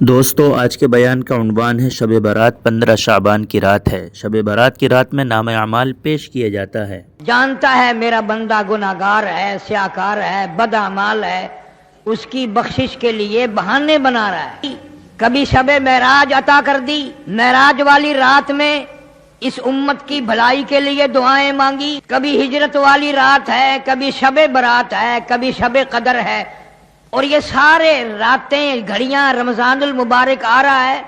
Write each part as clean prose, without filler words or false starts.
دوستو آج کے بیان کا عنوان ہے شب برات 15 شعبان کی رات ہے۔ شب برات کی رات میں نام اعمال پیش کیا جاتا ہے۔ جانتا ہے میرا بندہ گناہگار ہے، سیاکار ہے، بد اعمال ہے، اس کی بخشش کے لیے بہانے بنا رہا ہے۔ کبھی شب معراج عطا کر دی، معراج والی رات میں اس امت کی بھلائی کے لیے دعائیں مانگی۔ کبھی ہجرت والی رات ہے، کبھی شب برات ہے، کبھی شب قدر ہے، اور یہ سارے راتیں گھڑیاں رمضان المبارک آ رہا ہے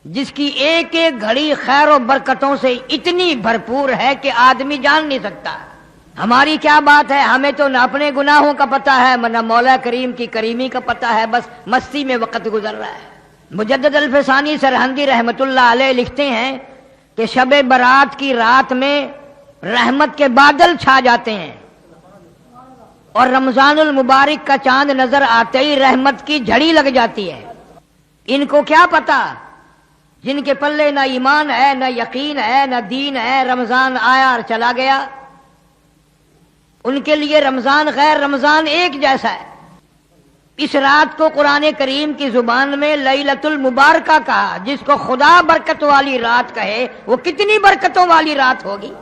جس کی ایک ایک گھڑی خیر و برکتوں سے اتنی بھرپور ہے کہ آدمی جان نہیں سکتا۔ ہماری کیا بات ہے، ہمیں تو نہ اپنے گناہوں کا پتہ ہے نہ مولا کریم کی کریمی کا پتہ ہے، بس مستی میں وقت گزر رہا ہے۔ مجدد الفسانی سرہندی رحمت اللہ علیہ لکھتے ہیں کہ شب برات کی رات میں رحمت کے بادل چھا جاتے ہیں اور رمضان المبارک کا چاند نظر آتے ہی رحمت کی جھڑی لگ جاتی ہے۔ ان کو کیا پتا، جن کے پلے نہ ایمان ہے، نہ یقین ہے، نہ دین ہے، رمضان آیا اور چلا گیا، ان کے لیے رمضان غیر رمضان ایک جیسا ہے۔ اس رات کو قرآن کریم کی زبان میں لیلۃ المبارکہ کہا، جس کو خدا برکت والی رات کہے وہ کتنی برکتوں والی رات ہوگی۔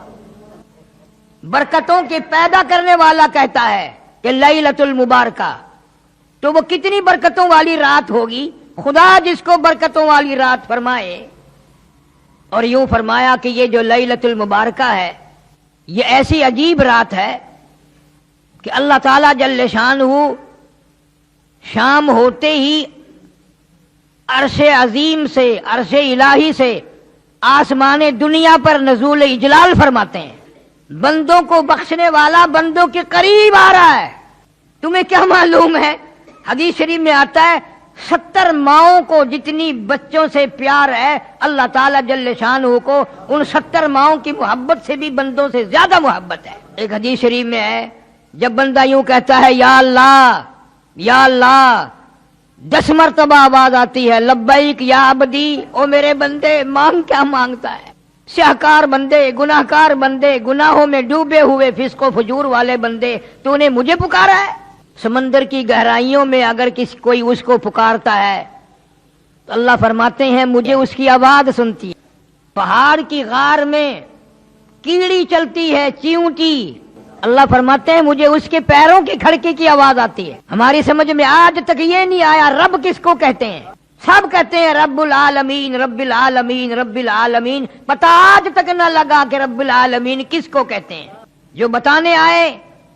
برکتوں کے پیدا کرنے والا کہتا ہے کہ لیلۃ المبارکہ، تو وہ کتنی برکتوں والی رات ہوگی۔ خدا جس کو برکتوں والی رات فرمائے، اور یوں فرمایا کہ یہ جو لیلۃ المبارکہ ہے یہ ایسی عجیب رات ہے کہ اللہ تعالیٰ جل شانہ شام ہوتے ہی عرش عظیم سے، عرش الہی سے آسمان دنیا پر نزول اجلال فرماتے ہیں۔ بندوں کو بخشنے والا بندوں کے قریب آ رہا ہے۔ تمہیں کیا معلوم ہے، حدیث شریف میں آتا ہے 70 ماؤں کو جتنی بچوں سے پیار ہے اللہ تعالیٰ جل شانہ کو ان 70 ماؤں کی محبت سے بھی بندوں سے زیادہ محبت ہے۔ ایک حدیث شریف میں ہے جب بندہ یوں کہتا ہے یا اللہ یا اللہ، 10 مرتبہ آواز آتی ہے لبیک یا عبدی، او میرے بندے مانگ کیا مانگتا ہے۔ سیاکار بندے، گناہکار بندے، گناہوں میں ڈوبے ہوئے فسق و فجور والے بندے، تو نے مجھے پکارا ہے۔ سمندر کی گہرائیوں میں اگر کوئی اس کو پکارتا ہے تو اللہ فرماتے ہیں مجھے اس کی آواز سنتی ہے۔ پہاڑ کی غار میں کیڑی چلتی ہے، چیونٹی، اللہ فرماتے ہیں مجھے اس کے پیروں کی کھڑکی کی آواز آتی ہے۔ ہماری سمجھ میں آج تک یہ نہیں آیا رب کس کو کہتے ہیں۔ سب کہتے ہیں رب العالمین رب العالمین رب العالمین، پتہ آج تک نہ لگا کہ رب العالمین کس کو کہتے ہیں۔ جو بتانے آئے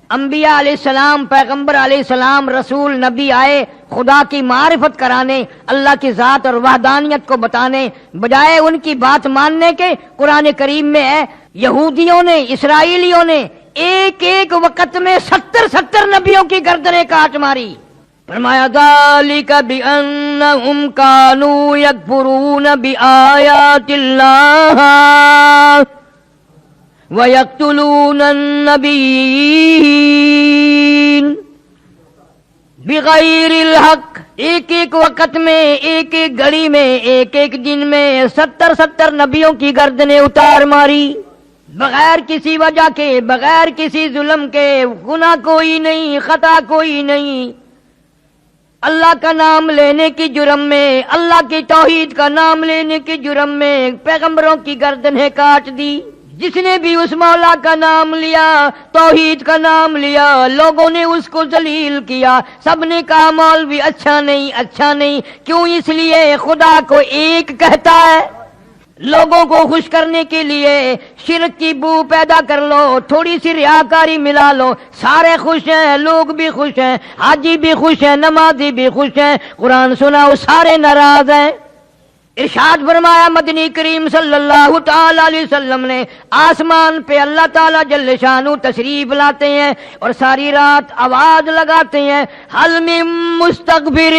انبیاء علیہ السلام، پیغمبر علیہ السلام، رسول، نبی آئے خدا کی معرفت کرانے، اللہ کی ذات اور وحدانیت کو بتانے، بجائے ان کی بات ماننے کے قرآن کریم میں ہے یہودیوں نے، اسرائیلیوں نے ایک ایک وقت میں 70 نبیوں کی گردنیں کاٹ ماری۔ فرمایا ذالک بأنہم کانوا یکفرون بآیات اللہ وَيَقْتُلُونَ النَّبِيِّينَ بِغَيْرِ الْحَقِّ۔ ایک ایک وقت میں، ایک ایک گھڑی میں، ایک ایک دن میں 70 نبیوں کی گردنیں اتار ماری، بغیر کسی وجہ کے، بغیر کسی ظلم کے، گناہ کوئی نہیں، خطا کوئی نہیں، اللہ کا نام لینے کی جرم میں، اللہ کی توحید کا نام لینے کی جرم میں پیغمبروں کی گردنیں کاٹ دی۔ جس نے بھی اس مولا کا نام لیا، توحید کا نام لیا، لوگوں نے اس کو ذلیل کیا، سب نے کہا مولوی اچھا نہیں، اچھا نہیں۔ کیوں؟ اس لیے خدا کو ایک کہتا ہے، لوگوں کو خوش کرنے کے لیے شرک کی بو پیدا کر لو، تھوڑی سی ریاکاری ملا لو، سارے خوش ہیں، لوگ بھی خوش ہیں، حاجی بھی خوش ہیں، نمازی بھی خوش ہیں، قرآن سناؤ سارے ناراض ہیں۔ ارشاد فرمایا مدنی کریم صلی اللہ تعالی علیہ وسلم نے، آسمان پہ اللہ تعالی جل شانہ تشریف لاتے ہیں اور ساری رات آواز لگاتے ہیں حل من مستغفر،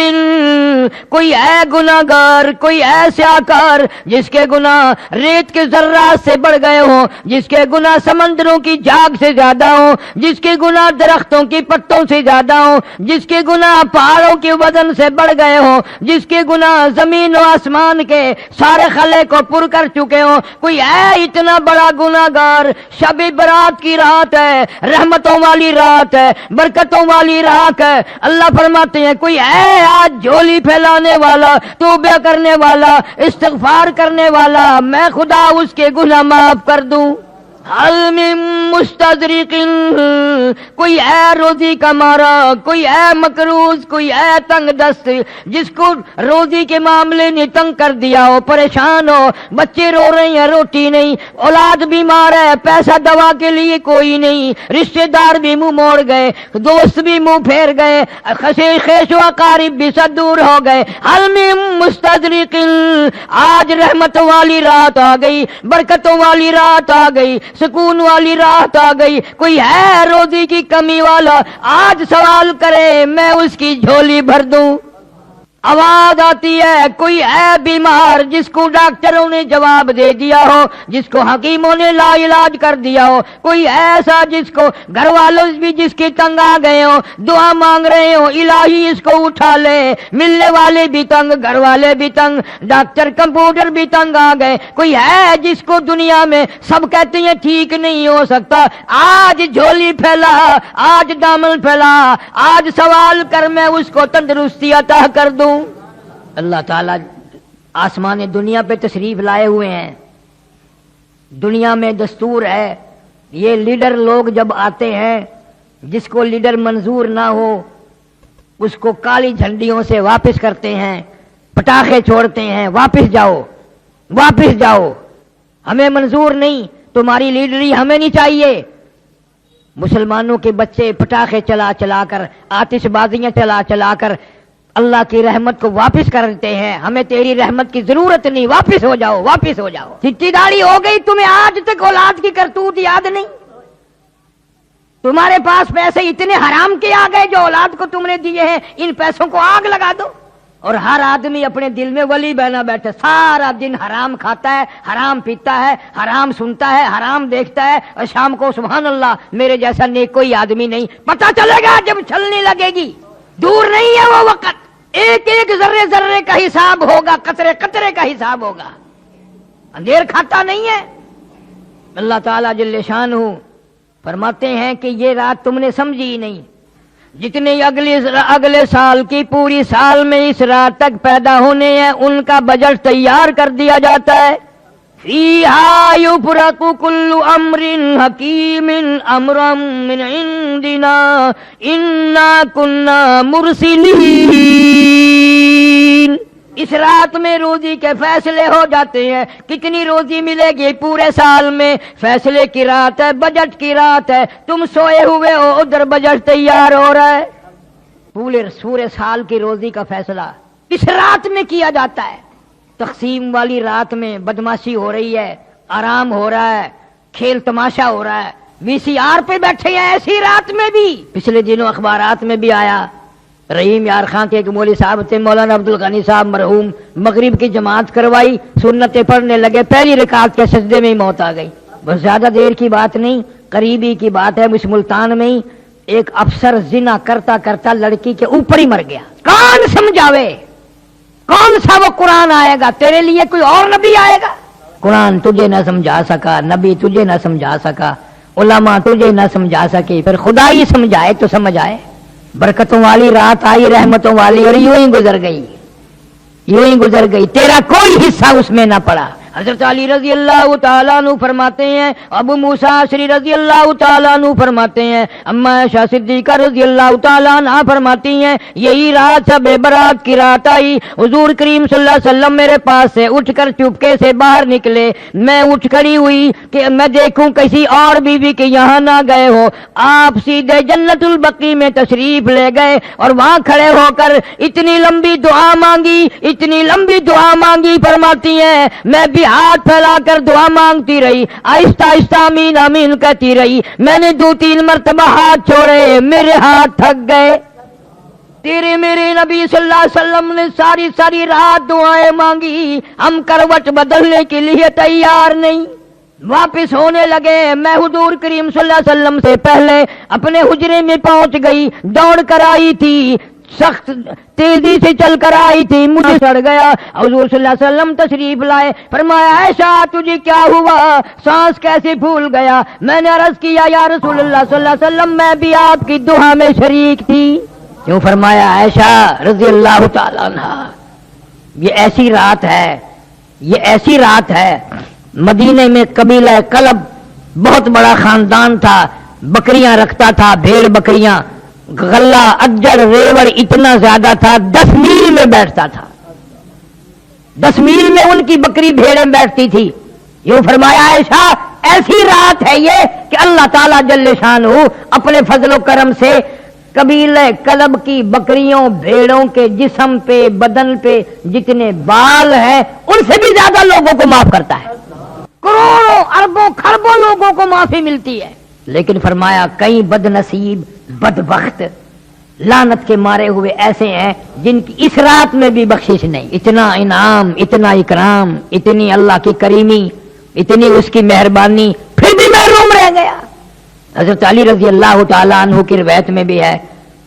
کوئی ہے گناہگار، کوئی ہے سیاکار جس کے گناہ ریت کے ذرات سے بڑھ گئے ہوں، جس کے گناہ سمندروں کی جھاگ سے زیادہ ہوں، جس کے گناہ درختوں کی پتوں سے زیادہ ہوں، جس کے گناہ پہاڑوں کے وزن سے بڑھ گئے ہوں، جس کے گناہ زمین و آسمان کے سارے خلے کو پر کر چکے ہوں، کوئی ہے اتنا بڑا گناہگار؟ شب برات کی رات ہے، رحمتوں والی رات ہے، برکتوں والی رات ہے۔ اللہ فرماتے ہیں کوئی ہے آج جھولی پھیلانے والا، توبہ کرنے والا، استغفار کرنے والا، میں خدا اس کے گناہ معاف کر دوں۔ حل من مستدرک، کوئی ہے روزی کا مارا، کوئی ہے مقروض، کوئی ہے تنگ دست، جس کو روزی کے معاملے نے تنگ کر دیا ہو، پریشان ہو، بچے رو رہے ہیں روٹی نہیں، اولاد بیمار ہے، پیسہ دوا کے لیے کوئی نہیں، رشتہ دار بھی منہ موڑ گئے، دوست بھی منہ پھیر گئے، خیش و اقارب بھی سب دور ہو گئے۔ حل من مستدرک، آج رحمتوں والی رات آ گئی، برکتوں والی رات آ گئی، سکون والی رات آ گئی، کوئی ہے روزی کی کمی والا؟ آج سوال کرے میں اس کی جھولی بھر دوں۔ آواز آتی ہے کوئی ہے بیمار جس کو ڈاکٹروں نے جواب دے دیا ہو، جس کو حکیموں نے لا علاج کر دیا ہو، کوئی ایسا جس کو گھر والوں بھی جس کے تنگ آ گئے ہو، دعا مانگ رہے ہو الہی اس کو اٹھا لے، ملنے والے بھی تنگ، گھر والے بھی تنگ، ڈاکٹر کمپیوٹر بھی تنگ آ گئے، کوئی ہے جس کو دنیا میں سب کہتے ہیں ٹھیک نہیں ہو سکتا، آج جھولی پھیلا، آج دامن پھیلا، آج سوال کر میں اس کو تندرستی عطا کر دوں۔ اللہ تعالیٰ آسمان دنیا پہ تشریف لائے ہوئے ہیں۔ دنیا میں دستور ہے یہ لیڈر لوگ جب آتے ہیں، جس کو لیڈر منظور نہ ہو اس کو کالی جھنڈیوں سے واپس کرتے ہیں، پٹاخے چھوڑتے ہیں، واپس جاؤ، واپس جاؤ، ہمیں منظور نہیں، تمہاری لیڈری ہمیں نہیں چاہیے۔ مسلمانوں کے بچے پٹاخے چلا چلا کر، آتش بازیاں چلا چلا کر اللہ کی رحمت کو واپس کرتے ہیں، ہمیں تیری رحمت کی ضرورت نہیں، واپس ہو جاؤ، واپس ہو جاؤ۔ چٹی داڑھی ہو گئی تمہیں آج تک اولاد کی کرتوت یاد نہیں؟ تمہارے پاس پیسے اتنے حرام کے آ گئے جو اولاد کو تم نے دیے ہیں، ان پیسوں کو آگ لگا دو۔ اور ہر آدمی اپنے دل میں ولی بنا بیٹھے، سارا دن حرام کھاتا ہے، حرام پیتا ہے، حرام سنتا ہے، حرام دیکھتا ہے، اور شام کو سبحان اللہ میرے جیسا نیک کوئی آدمی نہیں۔ پتہ چلے گا جب چھلنے لگے گی، دور نہیں ہے وہ وقت، ایک ایک ذرے ذرے کا حساب ہوگا، قطرے قطرے کا حساب ہوگا، اندھیر کھاتا نہیں ہے۔ اللہ تعالیٰ جل شانہ فرماتے ہیں کہ یہ رات تم نے سمجھی نہیں، جتنے اگلے سال کی پوری سال میں اس رات تک پیدا ہونے ہیں ان کا بجٹ تیار کر دیا جاتا ہے۔ فیہا یفرق کل امر حکیم امرا من عندنا انا کنا مرسلین، اس رات میں روزی کے فیصلے ہو جاتے ہیں، کتنی روزی ملے گی پورے سال میں، فیصلے کی رات ہے، بجٹ کی رات ہے، تم سوئے ہوئے ہو ادھر بجٹ تیار ہو رہا ہے، پورے سال کی روزی کا فیصلہ اس رات میں کیا جاتا ہے۔ تقسیم والی رات میں بدماشی ہو رہی ہے، آرام ہو رہا ہے، کھیل تماشا ہو رہا ہے، وی سی آر پہ بیٹھے ہیں ایسی رات میں بھی۔ پچھلے دنوں اخبارات میں بھی آیا، رحیم یار خان کے ایک مولوی صاحب تھے، مولانا عبد الغنی صاحب مرحوم، مغرب کی جماعت کروائی، سنتیں پڑھنے لگے، پہلی رکعت کے سجدے میں ہی موت آ گئی۔ بس زیادہ دیر کی بات نہیں، قریبی کی بات ہے، اس ملتان میں ہی ایک افسر زنا کرتا کرتا لڑکی کے اوپر ہی مر گیا۔ کون سمجھاوے؟ کون سا وہ قرآن آئے گا؟ تیرے لیے کوئی اور نبی آئے گا؟ قرآن تجھے نہ سمجھا سکا، نبی تجھے نہ سمجھا سکا، علماء تجھے نہ سمجھا سکے، پھر خدا ہی سمجھائے تو سمجھ آئے۔ برکتوں والی رات آئی، رحمتوں والی، اور یوں ہی گزر گئی، یوں ہی گزر گئی، تیرا کوئی حصہ اس میں نہ پڑا۔ حضرت علی رضی اللہ تعالیٰ عنہ فرماتے ہیں، ابو موسیٰ اشعری رضی اللہ تعالیٰ عنہ فرماتے ہیں، اما عائشہ صدیقہ رضی اللہ تعالیٰ عنہ فرماتی ہیں، یہی رات شب برات کی رات آئی، حضور کریم صلی اللہ علیہ وسلم میرے پاس سے اٹھ کر چپکے سے باہر نکلے، میں اٹھ کھڑی ہوئی کہ میں دیکھوں کسی اور بیوی کے یہاں نہ گئے ہو، آپ سیدھے جنت البقیع میں تشریف لے گئے اور وہاں کھڑے ہو کر اتنی لمبی دعا مانگی، اتنی لمبی دعا مانگی، فرماتی ہیں میں بھی ہاتھ پھیلا کر دعا مانگتی رہی، آہستہ آہستہ آمین آمین کہتی رہی، میں نے 2-3 مرتبہ ہاتھ چھوڑے، میرے ہاتھ تھک گئے۔ تیرے میرے نبی صلی اللہ علیہ وسلم نے ساری رات دعائیں مانگی، ہم کروٹ بدلنے کے لیے تیار نہیں۔ واپس ہونے لگے، میں حضور کریم صلی اللہ علیہ وسلم سے پہلے اپنے حجرے میں پہنچ گئی، دوڑ کر آئی تھی، سخت تیزی سے چل کر آئی تھی، مجھے چڑھ گیا۔ حضور صلی اللہ علیہ وسلم تشریف لائے، فرمایا عائشہ تجھے کیا ہوا، سانس کیسے پھول گیا؟ میں نے عرض کیا یا رسول اللہ صلی اللہ علیہ وسلم میں بھی آپ کی دعا میں شریک تھی۔ کیوں؟ فرمایا عائشہ رضی اللہ تعالی عنہا، یہ ایسی رات ہے، یہ ایسی رات ہے، مدینے میں قبیلہ کلب بہت بڑا خاندان تھا، بکریاں رکھتا تھا، بھیڑ بکریاں، غلہ اجڑ ریوڑ اتنا زیادہ تھا، 10 میل میں بیٹھتا تھا، 10 میل میں ان کی بکری بھیڑیں بیٹھتی تھی۔ یوں فرمایا عائشہ ایسی رات ہے یہ کہ اللہ تعالیٰ جل شانہ اپنے فضل و کرم سے قبیلہ کلب کی بکریوں بھیڑوں کے جسم پہ بدن پہ جتنے بال ہیں ان سے بھی زیادہ لوگوں کو معاف کرتا ہے، کروڑوں اربوں خربوں لوگوں کو معافی ملتی ہے۔ لیکن فرمایا کئی بد نصیب بدبخت لعنت کے مارے ہوئے ایسے ہیں جن کی اس رات میں بھی بخشش نہیں۔ اتنا انعام، اتنا اکرام، اتنی اللہ کی کریمی، اتنی اس کی مہربانی، پھر بھی محروم رہ گیا۔ حضرت علی رضی اللہ تعالیٰ عنہ کی روایت میں بھی ہے،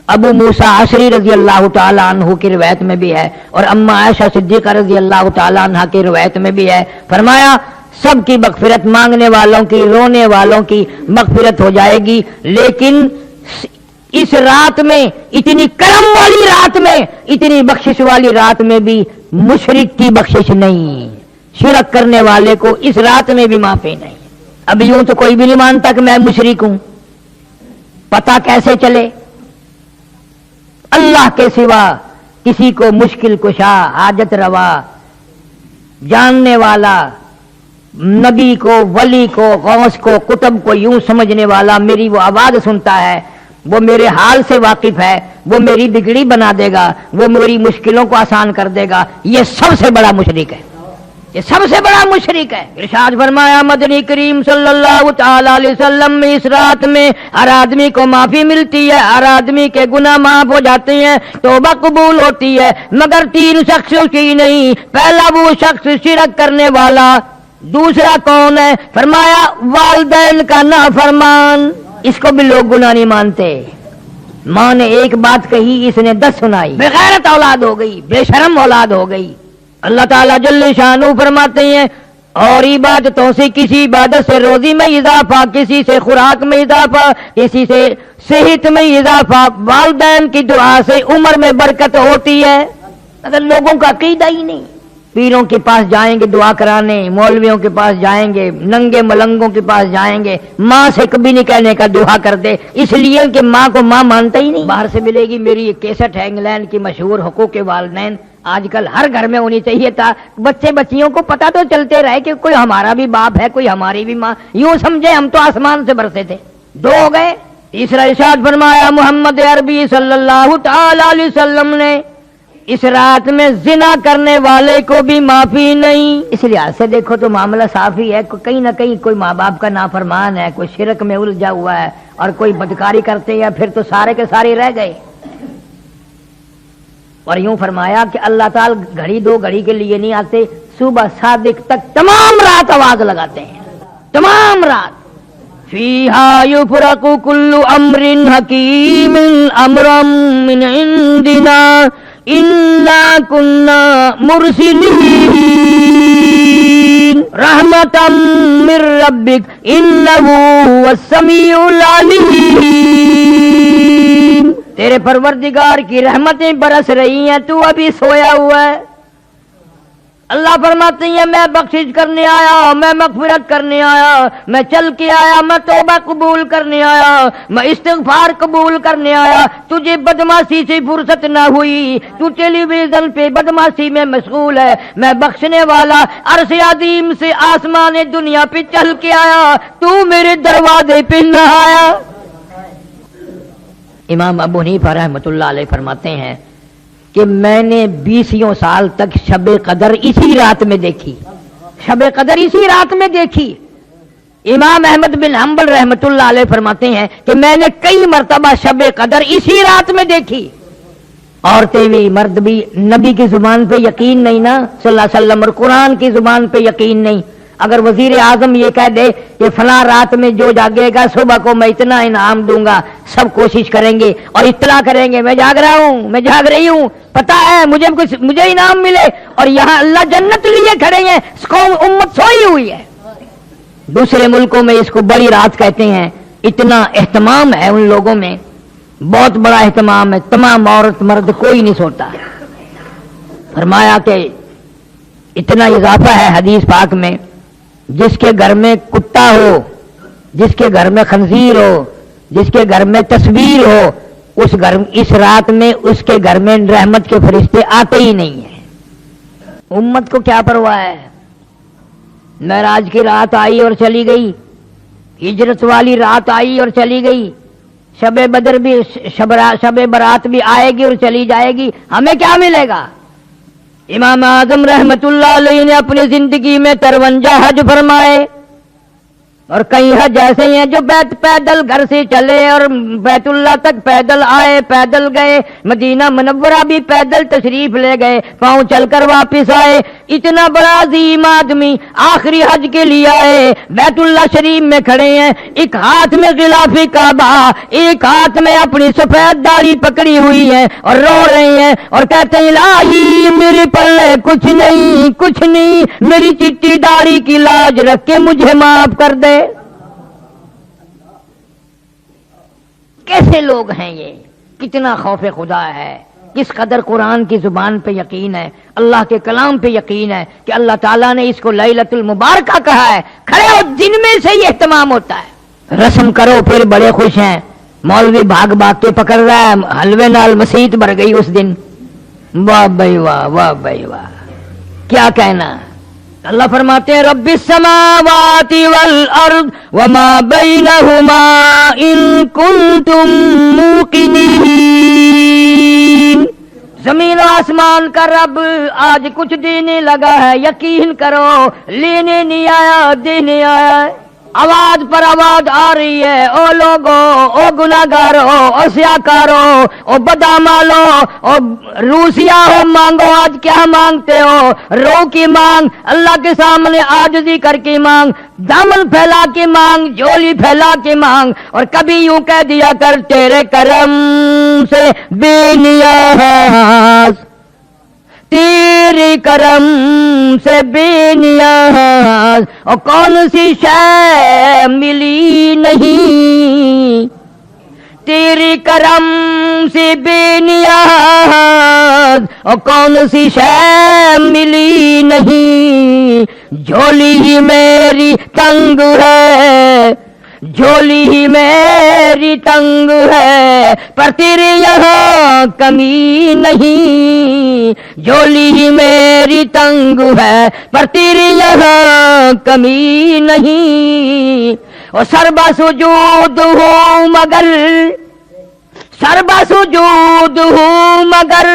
ابو موسیٰ عشری رضی اللہ تعالیٰ عنہ کی روایت میں بھی ہے، اور اما عائشہ صدیقہ رضی اللہ تعالیٰ عنہ کی روایت میں بھی ہے، فرمایا سب کی مغفرت، مانگنے والوں کی، رونے والوں کی مغفرت ہو جائے گی، لیکن اس رات میں، اتنی کرم والی رات میں، اتنی بخشش والی رات میں بھی مشرک کی بخشش نہیں، شرک کرنے والے کو اس رات میں بھی معافی نہیں۔ اب یوں تو کوئی بھی نہیں مانتا کہ میں مشرک ہوں، پتہ کیسے چلے؟ اللہ کے سوا کسی کو مشکل کشا، حاجت روا، جاننے والا، نبی کو، ولی کو، غوث کو، قطب کو یوں سمجھنے والا، میری وہ آواز سنتا ہے، وہ میرے حال سے واقف ہے، وہ میری بگڑی بنا دے گا، وہ میری مشکلوں کو آسان کر دے گا، یہ سب سے بڑا مشرک ہے، یہ سب سے بڑا مشرک ہے۔ ارشاد فرمایا مدنی کریم صلی اللہ تعالی علیہ وسلم میں اس رات میں ہر آدمی کو معافی ملتی ہے، ہر آدمی کے گناہ معاف ہو جاتے ہیں، توبہ قبول ہوتی ہے، مگر 3 شخص کی نہیں۔ پہلا وہ شخص شرک کرنے والا، دوسرا کون ہے؟ فرمایا والدین کا نافرمان، اس کو بھی لوگ گناہ نہیں مانتے، ماں نے ایک بات کہی اس نے 10 سنائی، بے غیرت اولاد ہو گئی، بے شرم اولاد ہو گئی۔ اللہ تعالیٰ جل شانہ فرماتے ہیں اور عبادتوں سے کسی عبادت سے روزی میں اضافہ، کسی سے خوراک میں اضافہ، کسی سے صحت میں اضافہ، والدین کی دعا سے عمر میں برکت ہوتی ہے۔ اگر لوگوں کا عقیدہ ہی نہیں، پیروں کے پاس جائیں گے دعا کرانے، مولویوں کے پاس جائیں گے، ننگے ملنگوں کے پاس جائیں گے، ماں سے کبھی نہیں کہنے کا دعا کر دے، اس لیے کہ ماں کو ماں مانتا ہی نہیں۔ باہر سے ملے گی، میری ایک کیسٹ ہے انگلینڈ کی مشہور حقوق والدین، آج کل ہر گھر میں ہونی چاہیے تھا، بچے بچیوں کو پتہ تو چلتے رہے کہ کوئی ہمارا بھی باپ ہے، کوئی ہماری بھی ماں، یوں سمجھے ہم تو آسمان سے برسے تھے۔ 2 ہو گئے۔ تیسرا ارشاد فرمایا محمد عربی صلی اللہ تعالی علیہ وسلم نے اس رات میں زنا کرنے والے کو بھی معافی نہیں۔ اس لحاظ سے دیکھو تو معاملہ صاف ہی ہے، کہیں نہ کہیں کوئی ماں باپ کا نافرمان ہے، کوئی شرک میں الجھا ہوا ہے اور کوئی بدکاری کرتے ہیں، پھر تو سارے کے سارے رہ گئے۔ اور یوں فرمایا کہ اللہ تعالیٰ گھڑی 2 گھڑی کے لیے نہیں آتے، صبح صادق تک تمام رات آواز لگاتے ہیں، تمام رات۔ فیہا یفرق کل امر حکیم امرا من عندنا انا کنا مرسلین رحمتا من ربک انہ هو السمیع العلیم۔ تیرے پروردگار کی رحمتیں برس رہی ہیں، تو ابھی سویا ہوا ہے۔ اللہ فرماتے ہیں میں بخشش کرنے آیا، میں مغفرت کرنے آیا، میں چل کے آیا، میں توبہ قبول کرنے آیا، میں استغفار قبول کرنے آیا۔ تجھے بدمعاشی سے فرصت نہ ہوئی، تو ٹیلی ویژن پہ بدمعاشی میں مشغول ہے، میں بخشنے والا عرش عظیم سے آسمان دنیا پہ چل کے آیا، تو میرے دروازے پہ نہ آیا۔ امام ابو حنیفہ رحمۃ اللہ علیہ فرماتے ہیں کہ میں نے 20 سال تک شب قدر اسی رات میں دیکھی، شب قدر اسی رات میں دیکھی۔ امام احمد بن حنبل رحمۃ اللہ علیہ فرماتے ہیں کہ میں نے کئی مرتبہ شب قدر اسی رات میں دیکھی۔ عورتیں بھی مرد بھی، نبی کی زبان پہ یقین نہیں نا صلی اللہ علیہ وسلم، اور قرآن کی زبان پہ یقین نہیں، اگر وزیر اعظم یہ کہہ دے کہ فلاں رات میں جو جاگے گا صبح کو میں اتنا انعام دوں گا، سب کوشش کریں گے اور اطلاع کریں گے میں جاگ رہا ہوں، میں جاگ رہی ہوں، پتا ہے مجھے انعام ملے، اور یہاں اللہ جنت لیے کھڑے ہیں، اس کو امت سوئی ہوئی ہے۔ دوسرے ملکوں میں اس کو بڑی رات کہتے ہیں، اتنا اہتمام ہے ان لوگوں میں، بہت بڑا اہتمام ہے، تمام عورت مرد کوئی نہیں سوتا۔ فرمایا کہ اتنا اضافہ ہے حدیث پاک میں، جس کے گھر میں کتا ہو، جس کے گھر میں خنزیر ہو، جس کے گھر میں تصویر ہو، اس رات میں اس کے گھر میں رحمت کے فرشتے آتے ہی نہیں ہیں۔ امت کو کیا پرواہ ہے؟ معراج کی رات آئی اور چلی گئی، ہجرت والی رات آئی اور چلی گئی، شب بدر بھی شب برات بھی آئے گی اور چلی جائے گی، ہمیں کیا ملے گا؟ امام اعظم رحمت اللہ علیہ نے اپنی زندگی میں 53 حج فرمائے، اور کئی حج ایسے ہیں جو پیدل گھر سے چلے اور بیت اللہ تک پیدل آئے، پیدل گئے، مدینہ منورہ بھی پیدل تشریف لے گئے، پاؤں چل کر واپس آئے۔ اتنا بڑا عظیم آدمی آخری حج کے لیے آئے، بیت اللہ شریف میں کھڑے ہیں، ایک ہاتھ میں غلاف کعبہ، ایک ہاتھ میں اپنی سفید داڑھی پکڑی ہوئی ہے اور رو رہے ہیں اور کہتے ہیں الہی میرے پلے کچھ نہیں، میری چٹی داڑھی کی لاج رکھ کے مجھے معاف کر دے۔ کیسے لوگ ہیں یہ؟ کتنا خوف خدا ہے، کس قدر قرآن کی زبان پہ یقین ہے، اللہ کے کلام پہ یقین ہے کہ اللہ تعالیٰ نے اس کو لیلۃ المبارکہ کہا ہے۔ کھڑے ہو، دن میں سے یہ اہتمام ہوتا ہے، رسم کرو پھر بڑے خوش ہیں۔ مولوی بھاگ کے پکڑ رہا ہے، حلوے نال مسیت بھر گئی اس دن، واہ بھائی واہ، واہ بھائی واہ، کیا کہنا۔ اللہ فرماتے ہیں رب السماوات والارض وما بینہما ان کنتم موقنین، زمین و آسمان کا رب آج کچھ دینے لگا ہے، یقین کرو، لینے نہیں آیا، دینے آیا ہے۔ آواز پر آواز آ رہی ہے، او لوگو، او گناہگارو، او سیاکارو، او بدامالو، او روسیا ہو، مانگو، آج کیا مانگتے ہو؟ رو کی مانگ، اللہ کے سامنے عاجزی کر کے مانگ، دامن پھیلا کے مانگ، جولی پھیلا کے مانگ، اور کبھی یوں کہہ دیا کر تیرے کرم سے بے نیاز، تیرے کرم سے بے نیاز، اور کون سی شے ملی نہیں، تیرے کرم سے بے نیاز، اور کون سی شے ملی نہیں، جھولی ہی میری تنگ ہے، جھولی ہی میری تنگ ہے، پر تیرے یہاں کمی نہیں، جھولی ہی میری تنگ ہے، پر تیرے یہاں کمی نہیں، اور سربا سجود ہوں مگر، سربا سجود ہوں مگر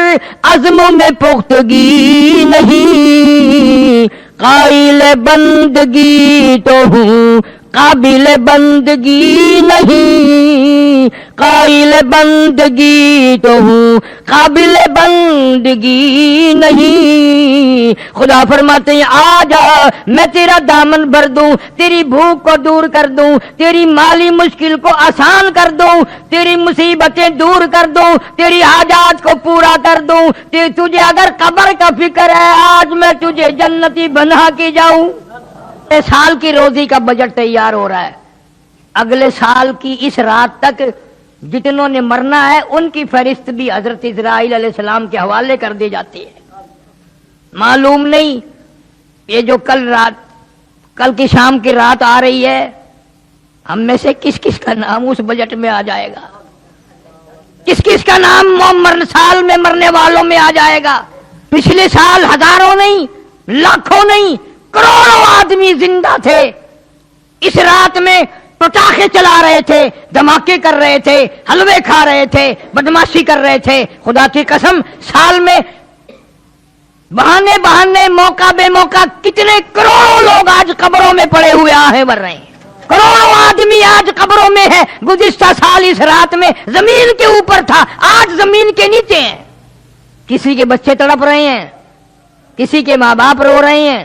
عزم میں پختگی نہیں، قائل بندگی تو ہوں قابل بندگی نہیں، قائل بندگی تو ہوں قابل بندگی نہیں۔ خدا فرماتے ہیں آ جا، میں تیرا دامن بھر دوں، تیری بھوک کو دور کر دوں، تیری مالی مشکل کو آسان کر دوں، تیری مصیبتیں دور کر دوں، تیری حاجات کو پورا کر دوں، تجھے اگر قبر کا فکر ہے آج میں تجھے جنتی بنا کے جاؤں۔ سال کی روزی کا بجٹ تیار ہو رہا ہے، اگلے سال کی اس رات تک جتنوں نے مرنا ہے ان کی فہرست بھی حضرت اسرائیل علیہ السلام کے حوالے کر دی جاتی ہے۔ معلوم نہیں یہ جو کل کی شام کی رات آ رہی ہے، ہم میں سے کس کس کا نام اس بجٹ میں آ جائے گا، کس کس کا نام سال میں مرنے والوں میں آ جائے گا۔ پچھلے سال ہزاروں نہیں، لاکھوں نہیں، کروڑوں آدمی زندہ تھے، اس رات میں پٹاخے چلا رہے تھے، دھماکے کر رہے تھے، حلوے کھا رہے تھے، بدماشی کر رہے تھے۔ خدا کی قسم سال میں بہانے موقع بے موقع کتنے کروڑوں لوگ آج قبروں میں پڑے ہوئے آہیں بھر رہے ہیں، کروڑوں آدمی آج قبروں میں ہے۔ گزشتہ سال اس رات میں زمین کے اوپر تھا، آج زمین کے نیچے ہیں۔ کسی کے بچے تڑپ رہے ہیں، کسی کے ماں باپ رو رہے ہیں،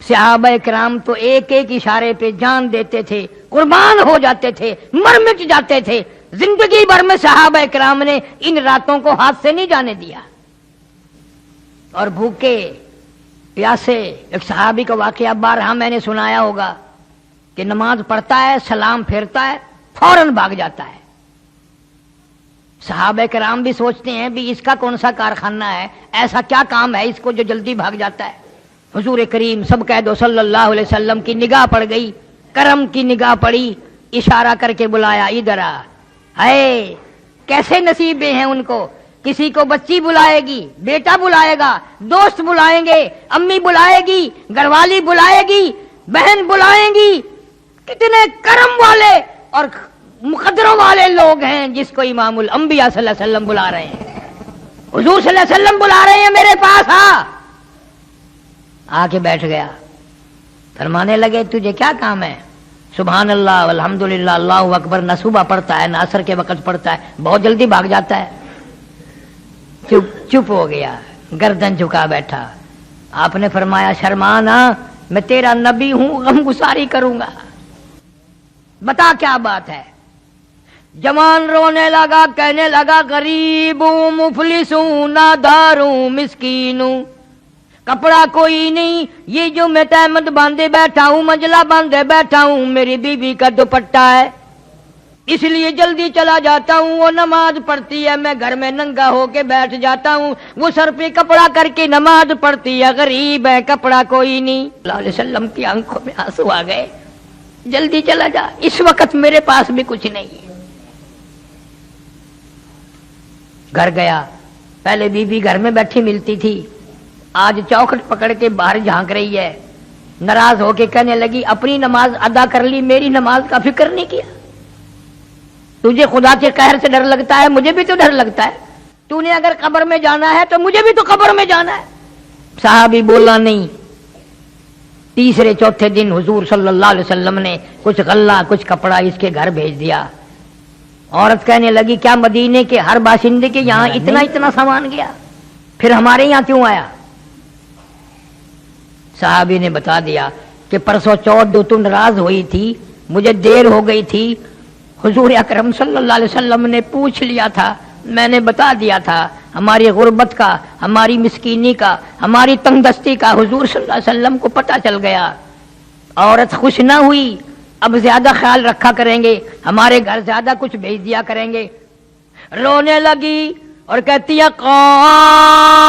صحابہ کرام تو ایک ایک اشارے پہ جان دیتے تھے، قربان ہو جاتے تھے، مر مٹ جاتے تھے۔ زندگی بھر میں صحابہ کرام نے ان راتوں کو ہاتھ سے نہیں جانے دیا، اور بھوکے پیاسے۔ ایک صحابی کا واقعہ بارہا میں نے سنایا ہوگا کہ نماز پڑھتا ہے، سلام پھیرتا ہے، فوراً بھاگ جاتا ہے۔ صحابہ کرام بھی سوچتے ہیں بھی اس کا کون سا کارخانہ ہے، ایسا کیا کام ہے اس کو جو جلدی بھاگ جاتا ہے۔ حضور کریم سب کہہ دو صلی اللہ علیہ وسلم کی نگاہ پڑ گئی، کرم کی نگاہ پڑی، اشارہ کر کے بلایا، ادھر آ۔ ہے کیسے نصیبیں ہیں ان کو، کسی کو بچی بلائے گی، بیٹا بلائے گا، دوست بلائیں گے، امی بلائے گی، گھر والی بلائے گی، بہن بلائیں گی۔ کتنے کرم والے اور مقدروں والے لوگ ہیں جس کو امام الانبیاء صلی اللہ علیہ وسلم بلا رہے ہیں۔ حضور صلی اللہ علیہ وسلم بلا رہے ہیں میرے پاس، آ کے بیٹھ گیا۔ فرمانے لگے تجھے کیا کام ہے؟ سبحان اللہ والحمدللہ اللہ اکبر نہ صبح پڑھتا ہے نہ عصر کے وقت پڑھتا ہے، بہت جلدی بھاگ جاتا ہے۔ چپ ہو گیا، گردن جھکا بیٹھا۔ آپ نے فرمایا شرمانا، میں تیرا نبی ہوں، غم گساری کروں گا، بتا کیا بات ہے۔ جوان رونے لگا، کہنے لگا غریب ہوں، مفلس ہوں، نادار ہوں، مسکین ہوں، کپڑا کوئی نہیں، یہ جو میں تہمت باندھے بیٹھا ہوں، مجلا باندھے بیٹھا ہوں، میری بیوی کا دوپٹہ ہے، اس لیے جلدی چلا جاتا ہوں۔ وہ نماز پڑھتی ہے، میں گھر میں ننگا ہو کے بیٹھ جاتا ہوں، وہ سر پہ کپڑا کر کے نماز پڑھتی ہے، غریب ہے، کپڑا کوئی نہیں۔ صلی اللہ علیہ وسلم کی آنکھوں میں آنسو آ گئے، جلدی چلا جا، اس وقت میرے پاس بھی کچھ نہیں ہے۔ گھر گیا، پہلے بیوی گھر میں بیٹھی ملتی تھی، آج چوکھٹ پکڑ کے باہر جھانک رہی ہے، ناراض ہو کے کہنے لگی اپنی نماز ادا کر لی، میری نماز کا فکر نہیں کیا۔ تجھے خدا کے قہر سے ڈر لگتا ہے، مجھے بھی تو ڈر لگتا ہے، تو نے اگر قبر میں جانا ہے تو مجھے بھی تو قبر میں جانا ہے۔ صحابی بولا نہیں۔ تیسرے چوتھے دن حضور صلی اللہ علیہ وسلم نے کچھ غلہ کچھ کپڑا اس کے گھر بھیج دیا۔ عورت کہنے لگی کیا مدینے کے ہر باشندے کے یہاں اتنا سامان گیا، پھر ہمارے یہاں کیوں آیا؟ صحابی نے بتا دیا کہ پرسوں چوتھ تو ناراض ہوئی تھی، مجھے دیر ہو گئی تھی، حضور اکرم صلی اللہ علیہ وسلم نے پوچھ لیا تھا، میں نے بتا دیا تھا ہماری غربت کا، ہماری مسکینی کا، ہماری تنگ دستی کا حضور صلی اللہ علیہ وسلم کو پتہ چل گیا۔ عورت خوش نہ ہوئی، اب زیادہ خیال رکھا کریں گے، ہمارے گھر زیادہ کچھ بھیج دیا کریں گے۔ رونے لگی اور کہتی ہے قالت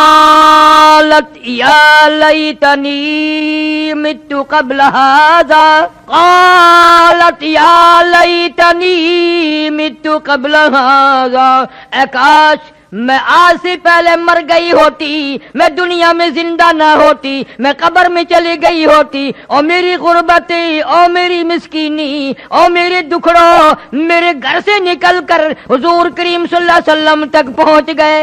یا لیتنی مت قبل ھذا، قالت یا لیتنی مت قبل ھذا، اے کاش میں آج سے پہلے مر گئی ہوتی، میں دنیا میں زندہ نہ ہوتی، میں قبر میں چلی گئی ہوتی، اور میری غربتی اور میری مسکینی اور میرے دکھڑوں میرے گھر سے نکل کر حضور کریم صلی اللہ علیہ وسلم تک پہنچ گئے۔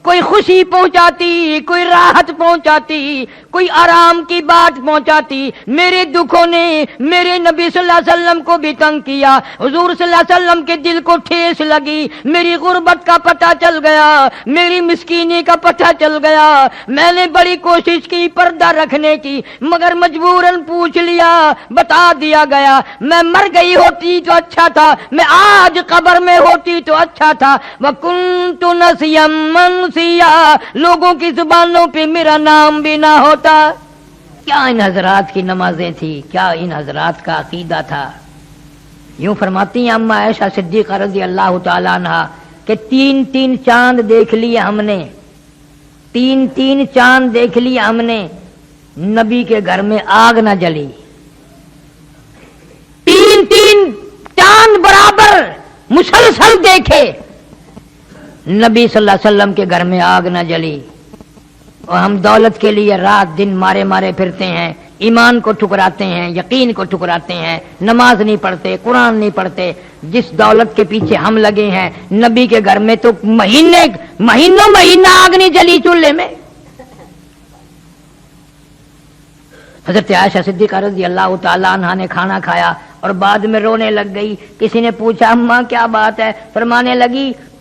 کوئی خوشی پہنچاتی، کوئی راحت پہنچاتی، کوئی آرام کی بات پہنچاتی، میرے دکھوں نے میرے نبی صلی اللہ علیہ وسلم کو بھی تنگ کیا، حضور صلی اللہ علیہ وسلم کے دل کو ٹھیس لگی، میری غربت کا پتہ چل گیا، میری مسکینی کا پتہ چل گیا۔ میں نے بڑی کوشش کی پردہ رکھنے کی، مگر مجبوراً پوچھ لیا، بتا دیا گیا، میں مر گئی ہوتی تو اچھا تھا، میں آج قبر میں ہوتی تو اچھا تھا۔ وَكُنْتُ نَسْيًا مَنْسِيًّا، لوگوں کی زبانوں پہ میرا نام بھی نہ ہوتا۔ کیا ان حضرات کی نمازیں تھی، کیا ان حضرات کا عقیدہ تھا۔ یوں فرماتی ہیں اما عائشہ صدیقہ رضی اللہ تعالی عنہا کہ 3 چاند دیکھ لیے ہم نے، 3 چاند دیکھ لیے ہم نے، نبی کے گھر میں آگ نہ جلی۔ 3 چاند برابر مسلسل دیکھے، نبی صلی اللہ علیہ وسلم کے گھر میں آگ نہ جلی۔ اور ہم دولت کے لیے رات دن مارے پھرتے ہیں، ایمان کو ٹھکراتے ہیں، یقین کو ٹھکراتے ہیں، نماز نہیں پڑھتے، قرآن نہیں پڑھتے۔ جس دولت کے پیچھے ہم لگے ہیں، نبی کے گھر میں تو مہینہ آگ نہیں جلی چولہے میں۔ حضرت عائشہ صدیقہ رضی اللہ تعالی عنہا نے کھانا کھایا اور بعد میں رونے لگ گئی۔ کسی نے پوچھا اماں کیا بات ہے؟ فرمانے لگی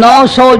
900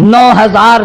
9000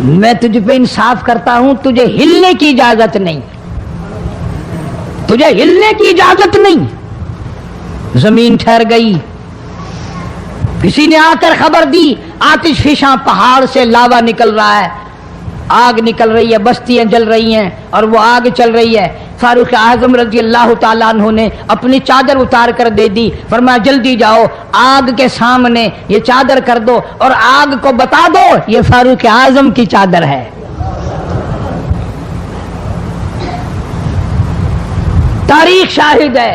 میں تجھ پہ انصاف کرتا ہوں, تجھے ہلنے کی اجازت نہیں, تجھے ہلنے کی اجازت نہیں. زمین ٹھہر گئی. کسی نے آ کر خبر دی آتش فشاں پہاڑ سے لاوا نکل رہا ہے, آگ نکل رہی ہے, بستیاں جل رہی ہیں اور وہ آگ چل رہی ہے. فاروق اعظم رضی اللہ تعالیٰ عنہ نے اپنی چادر اتار کر دے دی, فرمایا جلدی جاؤ آگ کے سامنے یہ چادر کر دو اور آگ کو بتا دو یہ فاروق اعظم کی چادر ہے. تاریخ شاہد ہے,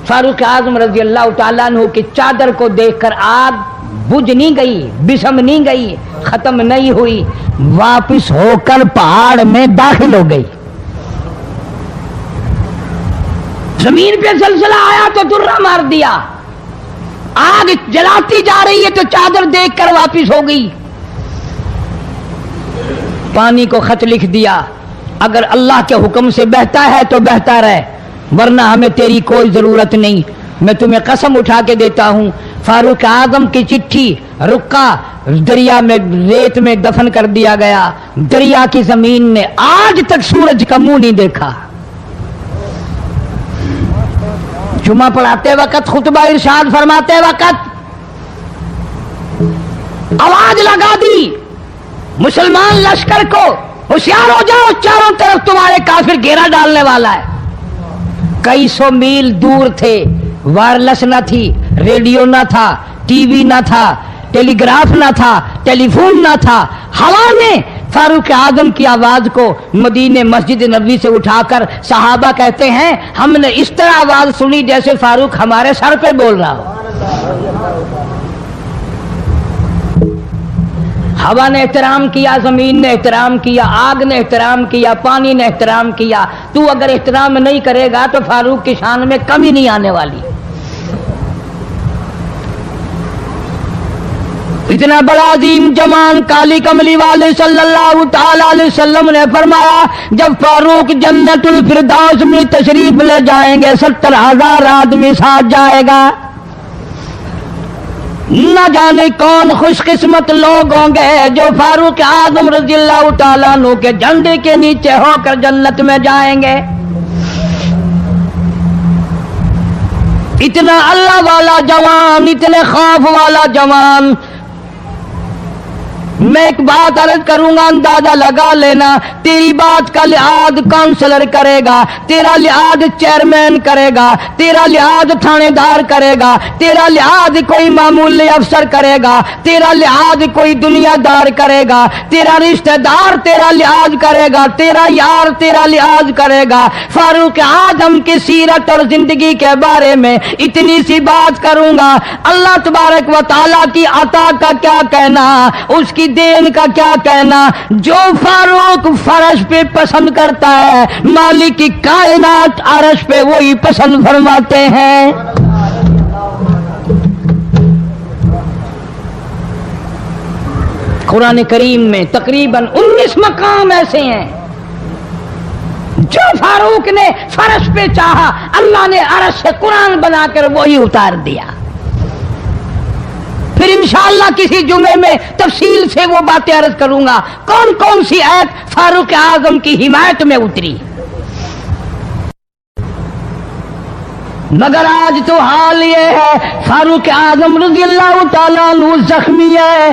فاروق اعظم رضی اللہ تعالیٰ عنہ کی چادر کو دیکھ کر آگ بجھ نہیں گئی, بسم نہیں گئی, ختم نہیں ہوئی, واپس ہو کر پہاڑ میں داخل ہو گئی. زمین پہ زلزلہ آیا تو درہ مار دیا, آگ جلاتی جا رہی ہے تو چادر دیکھ کر واپس ہو گئی. پانی کو خط لکھ دیا, اگر اللہ کے حکم سے بہتا ہے تو بہتا رہے, ورنہ ہمیں تیری کوئی ضرورت نہیں. میں تمہیں قسم اٹھا کے دیتا ہوں فاروق اعظم کی چٹھی رکا دریا میں ریت میں دفن کر دیا گیا. دریا کی زمین نے آج تک سورج کا منہ نہیں دیکھا. جمعہ پڑھاتے وقت, خطبہ ارشاد فرماتے وقت آواز لگا دی مسلمان لشکر کو, ہوشیار ہو جاؤ, چاروں طرف تمہارے کافر گھیرا ڈالنے والا ہے. کئی سو میل دور تھے, وائرلیس نہ تھی, ریڈیو نہ تھا, ٹی وی نہ تھا, ٹیلی گراف نہ تھا, ٹیلی فون نہ تھا. ہوا نے فاروق اعظم کی آواز کو مدینے مسجد نبوی سے اٹھا کر, صحابہ کہتے ہیں ہم نے اس طرح آواز سنی جیسے فاروق ہمارے سر پہ بول رہا ہو. ہوا نے احترام کیا, زمین نے احترام کیا, آگ نے احترام کیا, پانی نے احترام کیا. تو اگر احترام نہیں کرے گا تو فاروق کی شان میں کمی نہیں آنے والی. اتنا بڑا عظیم جمان کالی کملی والے صلی اللہ تعالی علیہ وسلم نے فرمایا جب فاروق جنت الفردوس میں تشریف لے جائیں گے 70,000 آدمی ساتھ جائے گا. نہ جانے کون خوش قسمت لوگ ہوں گے جو فاروق اعظم رضی اللہ تعالیٰ عنہ کے جھنڈے کے نیچے ہو کر جنت میں جائیں گے. اتنا اللہ والا جوان, اتنے خوف والا جوان. میں ایک بات عرض کروں گا, اندازہ لگا لینا, تیری بات کا لحاظ کونسلر کرے گا, تیرا لحاظ چیئرمین کرے گا, تیرا لحاظ تھانے دار کرے گا, تیرا لحاظ کوئی معمولی افسر کرے گا, تیرا لحاظ کوئی دنیا دار کرے گا, تیرا رشتہ دار تیرا لحاظ کرے گا, تیرا یار تیرا لحاظ کرے گا. فاروق اعظم کی سیرت اور زندگی کے بارے میں اتنی سی بات کروں گا. اللہ تبارک و تعالیٰ کی عطا کا کیا کہنا, اس کی دین کا کیا کہنا. جو فاروق فرش پہ پسند کرتا ہے مالک کی کائنات عرش پہ وہی پسند فرماتے ہیں. قرآن کریم میں تقریباً 19 مقام ایسے ہیں جو فاروق نے فرش پہ چاہا اللہ نے عرش سے قرآن بنا کر وہی اتار دیا. پھر انشاءاللہ کسی جمعے میں تفصیل سے وہ باتیں عرض کروں گا کون کون سی آیت فاروق اعظم کی حمایت میں اتری. مگر آج تو حال یہ ہے فاروق اعظم رضی اللہ تعالیٰ عنہ زخمی ہے,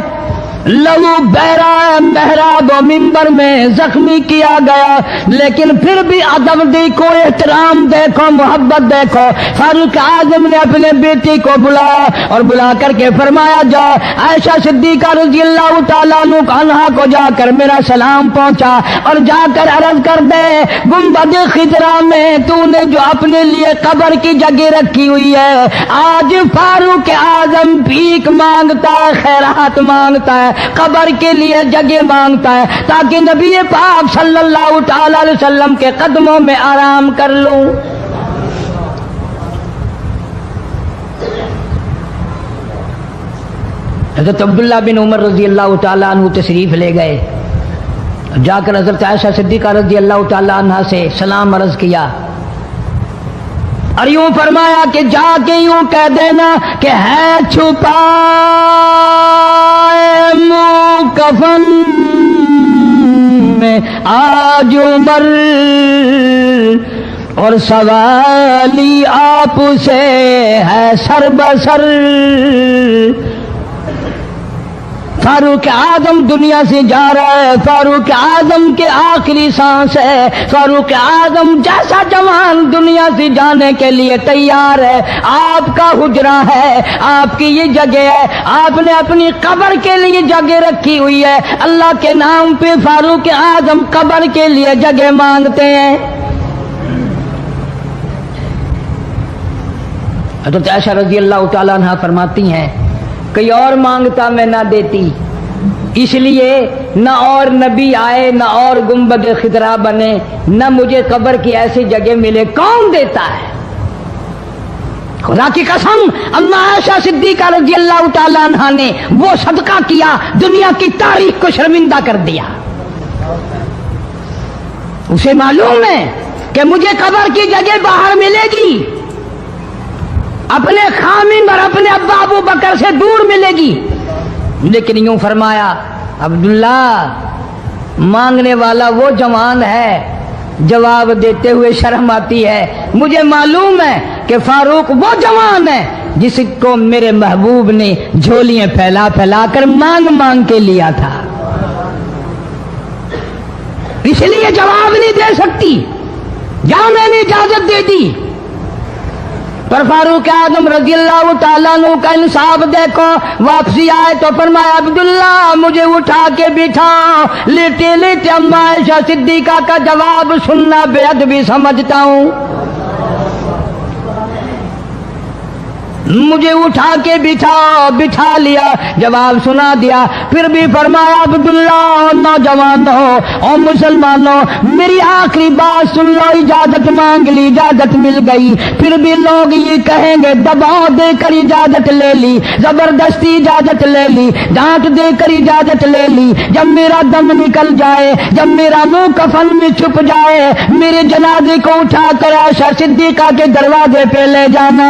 لہو بہرا ہے, محراب و منبر میں زخمی کیا گیا, لیکن پھر بھی ادب دیکھو, احترام دیکھو, محبت دیکھو. فاروق اعظم نے اپنے بیٹی کو بلایا اور بلا کر کے فرمایا جا عائشہ صدیقہ رضی اللہ تعالیٰ عنہا کو جا کر میرا سلام پہنچا اور جا کر عرض کر دے گنبد خضرا میں تو نے جو اپنے لیے قبر کی جگہ رکھی ہوئی ہے آج فاروق اعظم بھیک مانگتا ہے, خیرات مانگتا ہے, قبر کے لیے جگہ مانگتا ہے تاکہ نبی پاک صلی اللہ تعالی علیہ وسلم کے قدموں میں آرام کر لوں. حضرت عبداللہ بن عمر رضی اللہ تعالیٰ عنہ تشریف لے گئے, جا کر حضرت عائشہ صدیقہ رضی اللہ تعالیٰ عنہ سے سلام عرض کیا اور یوں فرمایا کہ جا کے یوں کہہ دینا کہ ہے چھپائے منہ کفن آج عمر اور سوالی آپ سے ہے سر بسر. فاروق اعظم دنیا سے جا رہا ہے, فاروق اعظم کے آخری سانس ہے, فاروق اعظم جیسا جوان دنیا سے جانے کے لیے تیار ہے. آپ کا حجرہ ہے, آپ کی یہ جگہ ہے, آپ نے اپنی قبر کے لیے جگہ رکھی ہوئی ہے. اللہ کے نام پہ فاروق اعظم قبر کے لیے جگہ مانگتے ہیں. حضرت عائشہ رضی اللہ تعالیٰ عنہ فرماتی ہیں کوئی اور مانگتا میں نہ دیتی, اس لیے نہ اور نبی آئے, نہ اور گنبد خضرا بنے, نہ مجھے قبر کی ایسی جگہ ملے. کون دیتا ہے؟ خدا کی قسم اما عائشہ صدیقہ رضی اللہ تعالیٰ عنہ نے وہ صدقہ کیا دنیا کی تاریخ کو شرمندہ کر دیا. اسے معلوم ہے کہ مجھے قبر کی جگہ باہر ملے گی, اپنے خامن اور اپنے ابا ابو بکر سے دور ملے گی. لیکن یوں فرمایا عبداللہ مانگنے والا وہ جوان ہے, جواب دیتے ہوئے شرم آتی ہے. مجھے معلوم ہے کہ فاروق وہ جوان ہے جس کو میرے محبوب نے جھولیاں پھیلا پھیلا کر مانگ مانگ کے لیا تھا, اس لیے جواب نہیں دے سکتی. جہاں میں نے اجازت دے دی, پر فاروق اعظم رضی اللہ تعالیٰ عنہ کا انصاف دیکھو. واپسی آئے تو فرمایا عبداللہ مجھے اٹھا کے بٹھا. لیٹے لیٹے اما عائشہ صدیقہ کا جواب سننا بے ادبی سمجھتا ہوں. مجھے اٹھا کے بٹھا لیا, جواب سنا دیا. پھر بھی فرمایا عبداللہ نوجوانوں اور مسلمانوں میری آخری بات سن لو. اجازت مانگ لی, اجازت مل گئی. پھر بھی لوگ یہ کہیں گے دباؤ دے کر اجازت لے لی, زبردستی اجازت لے لی, ڈانٹ دے کر اجازت لے لی. جب میرا دم نکل جائے, جب میرا منہ کفن میں چھپ جائے, میرے جنازے کو اٹھا کر عائشہ صدیقہ کے دروازے پہ لے جانا.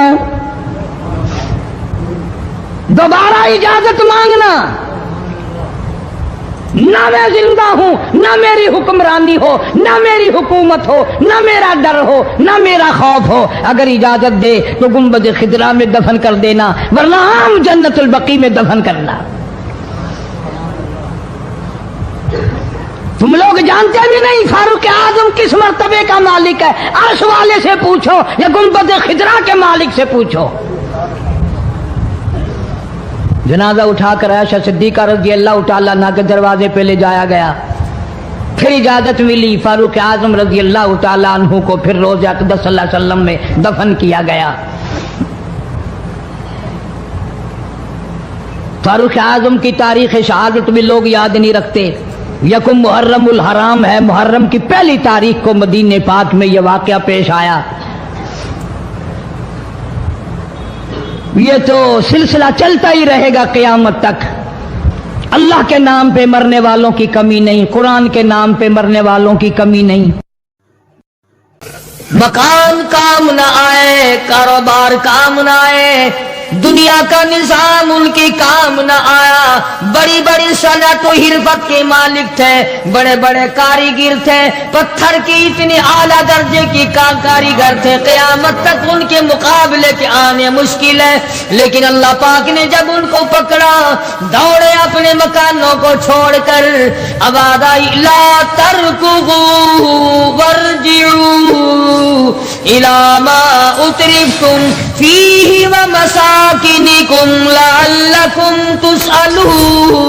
دوبارہ اجازت مانگنا. نہ میں زندہ ہوں, نہ میری حکمرانی ہو, نہ میری حکومت ہو, نہ میرا ڈر ہو, نہ میرا خوف ہو. اگر اجازت دے تو گنبد خضرا میں دفن کر دینا, ورنہ عام جنت البقیع میں دفن کرنا. تم لوگ جانتے بھی نہیں فاروق اعظم کس مرتبے کا مالک ہے. عرش والے سے پوچھو یا گنبد خضرا کے مالک سے پوچھو. جنازہ اٹھا کر عائشہ صدیقہ رضی اللہ تعالیٰ عنہ کے دروازے پہ لے جایا گیا. پھر اجازت ملی, فاروق اعظم رضی اللہ تعالیٰ عنہ کو پھر روضہ اقدس صلی اللہ علیہ وسلم میں دفن کیا گیا. فاروق اعظم کی تاریخ شہادت بھی لوگ یاد نہیں رکھتے. یکم محرم الحرام ہے, محرم کی پہلی تاریخ کو مدینہ پاک میں یہ واقعہ پیش آیا. یہ تو سلسلہ چلتا ہی رہے گا قیامت تک. اللہ کے نام پہ مرنے والوں کی کمی نہیں, قرآن کے نام پہ مرنے والوں کی کمی نہیں. مکان کام نہ آئے, کاروبار کام نہ آئے, دنیا کا نظام ان کی کام نہ آیا. بڑی بڑی صنعت و حرفت کے مالک تھے, بڑے بڑے کاریگر تھے, پتھر کی اتنی اعلیٰ درجے کی کاریگر تھے, قیامت تک ان کے مقابلے کے آنے مشکل ہے. لیکن اللہ پاک نے جب ان کو پکڑا, دوڑے اپنے مکانوں کو چھوڑ کر, آواز آئی لا ترکضوا وارجعوا الی ما اترفتم فیہ ومساکنکم لعلکم تسألون.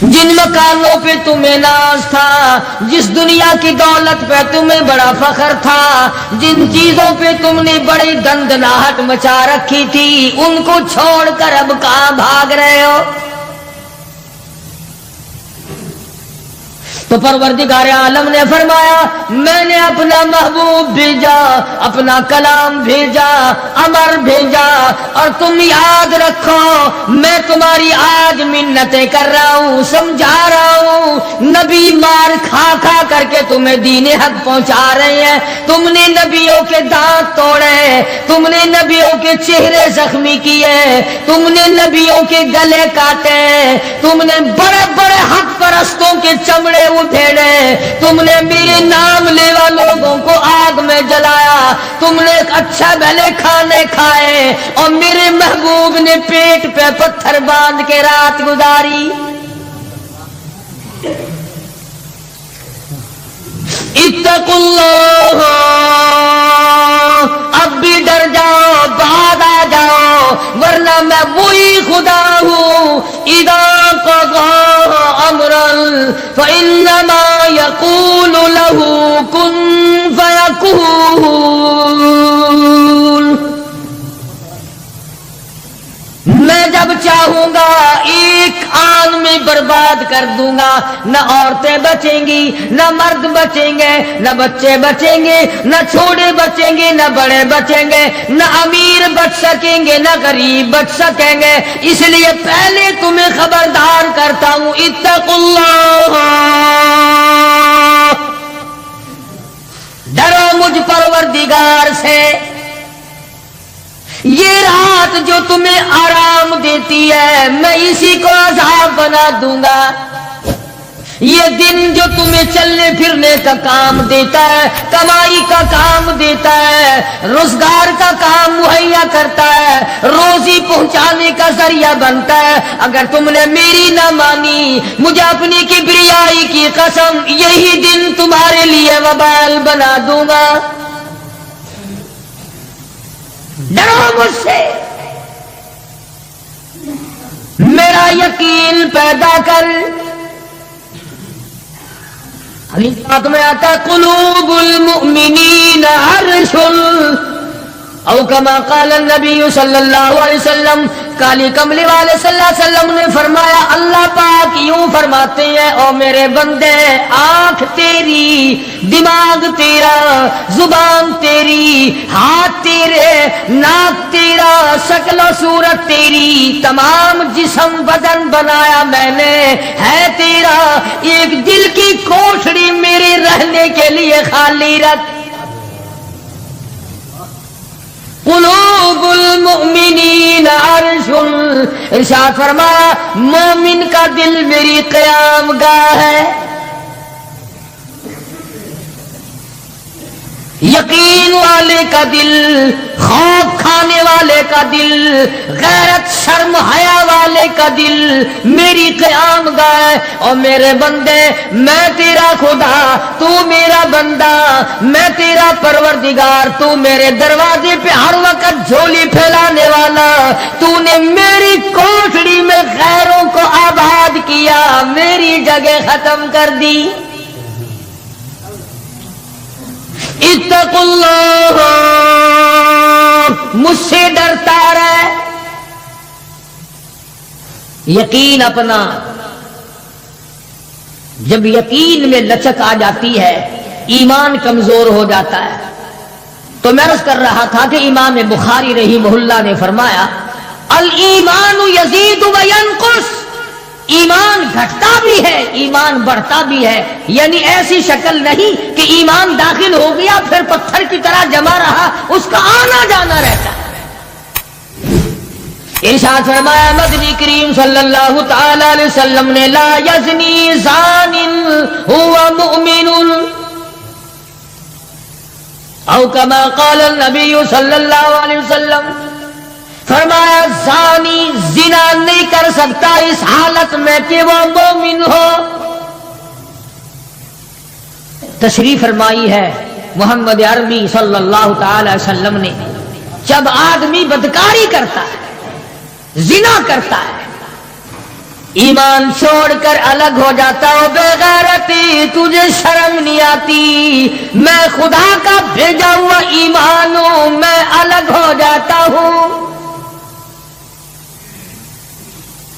جن مکانوں پہ تمہیں ناز تھا, جس دنیا کی دولت پہ تمہیں بڑا فخر تھا, جن چیزوں پہ تم نے بڑی دندناہٹ مچا رکھی تھی, ان کو چھوڑ کر اب کہاں بھاگ رہے ہو؟ تو پروردگار عالم نے فرمایا میں نے اپنا محبوب بھیجا, اپنا کلام بھیجا, امر بھیجا, اور تم یاد رکھو میں تمہاری آج منتیں کر رہا ہوں, سمجھا رہا ہوں. نبی مار کھا کھا کر کے تمہیں دین حق پہنچا رہے ہیں. تم نے نبیوں کے دانت توڑے, تم نے نبیوں کے چہرے زخمی کیے, تم نے نبیوں کے گلے کاٹے, تم نے بڑے بڑے حق پر راستوں کے چمڑے ادھیڑے، تم نے میرے نام لیوا لوگوں کو آگ میں جلایا، تم نے اچھا بھلے کھانے کھائے اور میرے محبوب نے پیٹ پہ پتھر باندھ کے رات گزاری۔ اتقوا اللہ، اب بھی ڈر جاؤ، بعد آ جاؤ، ورنہ میں وہی خدا ہوں اذا قضى امرا فانما يقول له كن فيكون۔ میں جب چاہوں گا ایک آن میں برباد کر دوں گا، نہ عورتیں بچیں گی، نہ مرد بچیں گے، نہ بچے بچیں گے، نہ چھوٹے بچیں گے، نہ بڑے بچیں گے، نہ امیر بچ سکیں گے، نہ غریب بچ سکیں گے۔ اس لیے پہلے تمہیں خبردار کرتا ہوں، اتقوا اللہ، ڈرو مجھ پروردگار سے۔ یہ رات جو تمہیں آرام دیتی ہے میں اسی کو عذاب بنا دوں گا، یہ دن جو تمہیں چلنے پھرنے کا کام دیتا ہے، کمائی کا کام دیتا ہے، روزگار کا کام مہیا کرتا ہے، روزی پہنچانے کا ذریعہ بنتا ہے، اگر تم نے میری نہ مانی، مجھے اپنی کبریائی کی قسم یہی دن تمہارے لیے وبال بنا دوں گا۔ ڈرو مجھ سے، میرا یقین پیدا کر۔ حدیث پاک میں آتا ہے قلوب المؤمنین عرش، او کما قال النبی صلی اللہ علیہ وسلم، کالی کملی والے صلی اللہ علیہ وسلم نے فرمایا، اللہ پاک یوں فرماتے ہیں، او میرے بندے، آنکھ تیری، دماغ تیرا، زبان تیری، ہاتھ تیرے، ناک تیرا، شکل و صورت تیری، تمام جسم بدن بنایا میں نے ہے تیرا، ایک دل کی کوٹھڑی میرے رہنے کے لیے خالی رکھ۔ قلوب المؤمنین عرش، ارشاد فرمایا مومن کا دل میری قیام گاہ ہے، یقین والے کا دل، خوف کھانے والے کا دل، غیرت شرم حیا والے کا دل میری قیام گاہ ہے۔ اور میرے بندے، میں تیرا خدا، تو میرا بندہ، میں تیرا پروردگار، تو میرے دروازے پہ ہر وقت جھولی پھیلانے والا، تو نے میری کوٹھڑی میں غیروں کو آباد کیا، میری جگہ ختم کر دی۔ اتقوا اللہ، مجھ سے ڈرتا رہے۔ یقین اپنا، جب یقین میں لچک آ جاتی ہے ایمان کمزور ہو جاتا ہے۔ تو میں عرض کر رہا تھا کہ امام بخاری رحمہ اللہ نے فرمایا الایمان یزید و ینقص، ایمان گھٹتا بھی ہے ایمان بڑھتا بھی ہے، یعنی ایسی شکل نہیں کہ ایمان داخل ہو گیا پھر پتھر کی طرح جمع رہا، اس کا آنا جانا رہتا ہے۔ ارشاد فرمایا مدنی کریم صلی اللہ تعالی علیہ وسلم نے لا یزنی زان هو مؤمن، او کما قال النبی صلی اللہ علیہ وسلم، فرمایا زانی زنا نہیں کر سکتا اس حالت میں کہ وہ مومن ہو۔ تشریف فرمائی ہے محمد عربی صلی اللہ تعالی وسلم نے، جب آدمی بدکاری کرتا ہے، زنا کرتا ہے، ایمان چھوڑ کر الگ ہو جاتا ہو، بے غیرتی تجھے شرم نہیں آتی، میں خدا کا بھیجا ہوا ایمان ہوں، میں الگ ہو جاتا ہوں۔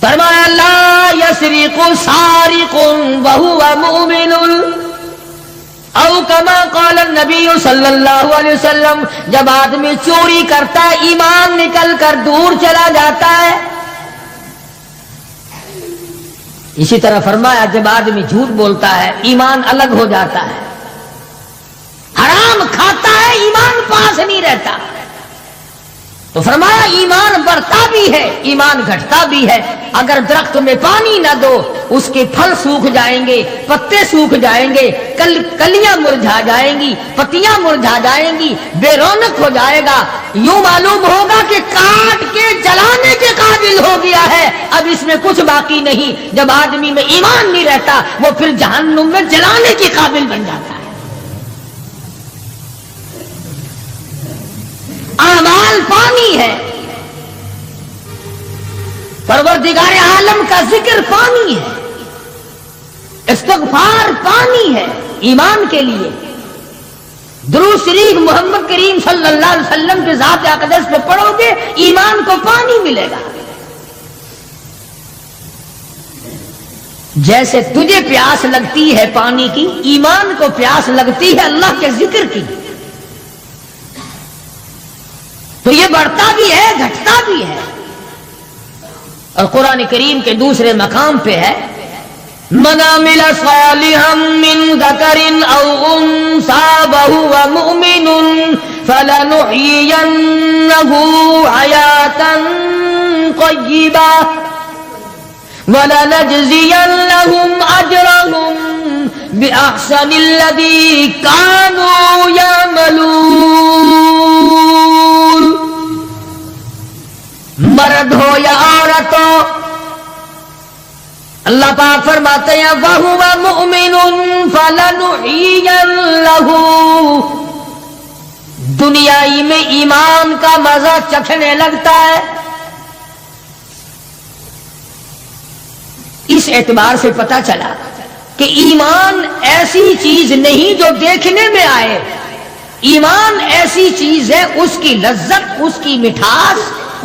فرمایا لا یسرق سارق وهو مؤمن، او کما قال النبی صلی اللہ علیہ وسلم، جب آدمی چوری کرتا ہے ایمان نکل کر دور چلا جاتا ہے۔ اسی طرح فرمایا جب آدمی جھوٹ بولتا ہے ایمان الگ ہو جاتا ہے، حرام کھاتا ہے ایمان پاس نہیں رہتا۔ تو فرمایا ایمان بڑھتا بھی ہے ایمان گھٹتا بھی ہے. اگر درخت میں پانی نہ دو اس کے پھل سوکھ جائیں گے, پتے سوکھ جائیں گے, کلیاں مرجھا جائیں گی, پتیاں مرجھا جائیں گی, بے رونق ہو جائے گا. یوں معلوم ہوگا کہ کاٹ کے جلانے کے قابل ہو گیا ہے, اب اس میں کچھ باقی نہیں. جب آدمی میں ایمان نہیں رہتا وہ پھر جہنم میں جلانے کے قابل بن جاتا ہے. اعمال پانی ہے, پروردگار عالم کا ذکر پانی ہے, استغفار پانی ہے ایمان کے لیے. درود شریف محمد کریم صلی اللہ علیہ وسلم کے ذات اقدس پہ پڑھو گے ایمان کو پانی ملے گا. جیسے تجھے پیاس لگتی ہے پانی کی, ایمان کو پیاس لگتی ہے اللہ کے ذکر کی. تو یہ بڑھتا بھی ہے گھٹتا بھی ہے. اور قرآن کریم کے دوسرے مقام پہ ہے من عمل صالحا من ذکر او انثى وهو مؤمن فلنحيينه حياة طيبة ولنجزينهم اجرهم باحسن الذي كانوا يعملون. مرد ہو یا عورت ہو, اللہ پاک فرماتے ہیں وَهُوَ مُؤْمِنٌ فَلَنُحْيِيَنَّهُ, دنیائی میں ایمان کا مزہ چکھنے لگتا ہے. اس اعتبار سے پتہ چلا کہ ایمان ایسی چیز نہیں جو دیکھنے میں آئے. ایمان ایسی چیز ہے اس کی لذت, اس کی مٹھاس,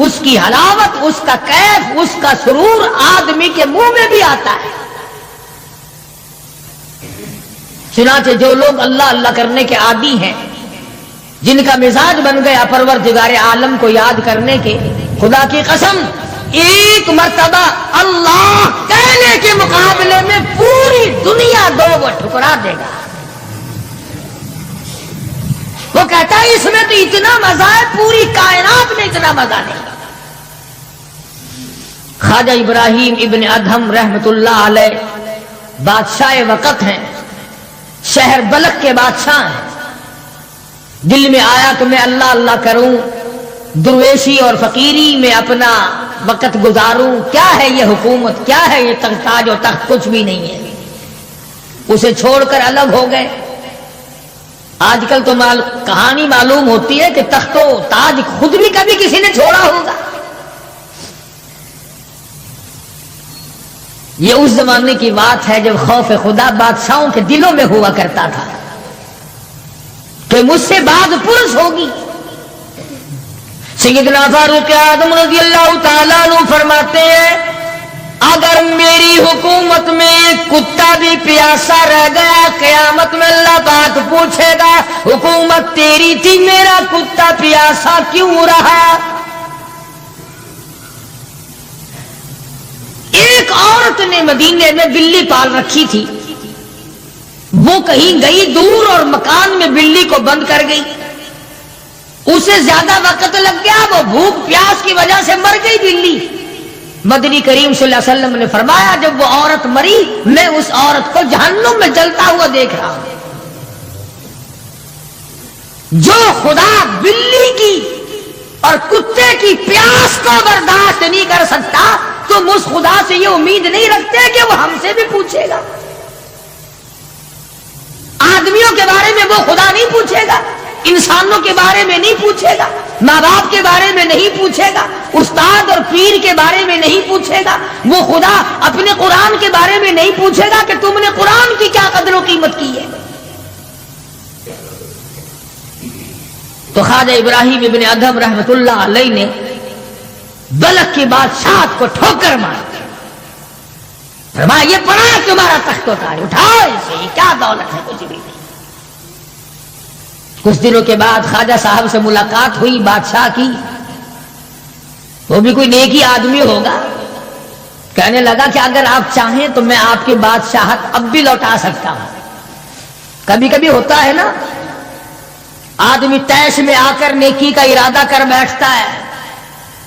اس کی حلاوت, اس کا کیف, اس کا سرور آدمی کے منہ میں بھی آتا ہے. چنانچہ جو لوگ اللہ اللہ کرنے کے عادی ہیں, جن کا مزاج بن گیا پروردگار عالم کو یاد کرنے کے, خدا کی قسم ایک مرتبہ اللہ کہنے کے مقابلے میں پوری دنیا دو وہ ٹھکرا دے گا. وہ کہتا ہے اس میں تو اتنا مزہ ہے, پوری کائنات میں اتنا مزہ نہیں. خواجہ ابراہیم ابن ادہم رحمت اللہ علیہ بادشاہ وقت ہیں, شہر بلخ کے بادشاہ ہیں. دل میں آیا کہ میں اللہ اللہ کروں, درویشی اور فقیری میں اپنا وقت گزاروں. کیا ہے یہ حکومت, کیا ہے یہ تاج و تخت, کچھ بھی نہیں ہے. اسے چھوڑ کر الگ ہو گئے. آج کل تو کہانی معلوم ہوتی ہے کہ تخت و تاج خود بھی کبھی کسی نے چھوڑا ہوگا. یہ اس زمانے کی بات ہے جب خوف خدا بادشاہوں کے دلوں میں ہوا کرتا تھا کہ مجھ سے بات پرس ہوگی. سیدنا فاروق اعظم رضی اللہ تعالیٰ عنہ فرماتے ہیں اگر میری حکومت میں ایک کتا بھی پیاسا رہ گیا, قیامت میں اللہ پاک پوچھے گا حکومت تیری تھی, میرا کتا پیاسا کیوں رہا. ایک عورت نے مدینے میں بلی پال رکھی تھی, وہ کہیں گئی دور اور مکان میں بلی کو بند کر گئی. اسے زیادہ وقت لگ گیا, وہ بھوک پیاس کی وجہ سے مر گئی بلی. مدنی کریم صلی اللہ علیہ وسلم نے فرمایا جب وہ عورت مری میں اس عورت کو جہنم میں جلتا ہوا دیکھ رہا ہوں. جو خدا بلی کی اور کتے کی پیاس کو برداشت نہیں کر سکتا تم اس خدا سے یہ امید نہیں رکھتے کہ وہ ہم سے بھی پوچھے گا. آدمیوں کے بارے میں وہ خدا نہیں پوچھے گا, انسانوں کے بارے میں نہیں پوچھے گا, ماں باپ کے بارے میں نہیں پوچھے گا, استاد اور پیر کے بارے میں نہیں پوچھے گا. وہ خدا اپنے قرآن کے بارے میں نہیں پوچھے گا کہ تم نے قرآن کی کیا قدر و قیمت کی ہے. تو خواجہ ابراہیم ابن ادہم رحمت اللہ علیہ نے بلخ کی بادشاہت کو ٹھوکر مار فرمایا یہ پڑا ہے تمہارا تخت و تاج, اٹھاؤ اسے, یہ کیا دولت ہے, کچھ بھی نہیں. کچھ دنوں کے بعد خواجہ صاحب سے ملاقات ہوئی بادشاہ کی. وہ بھی کوئی نیکی آدمی ہوگا, کہنے لگا کہ اگر آپ چاہیں تو میں آپ کی بادشاہت اب بھی لوٹا سکتا ہوں. کبھی کبھی ہوتا ہے نا, آدمی تیش میں آ کر نیکی کا ارادہ کر بیٹھتا ہے,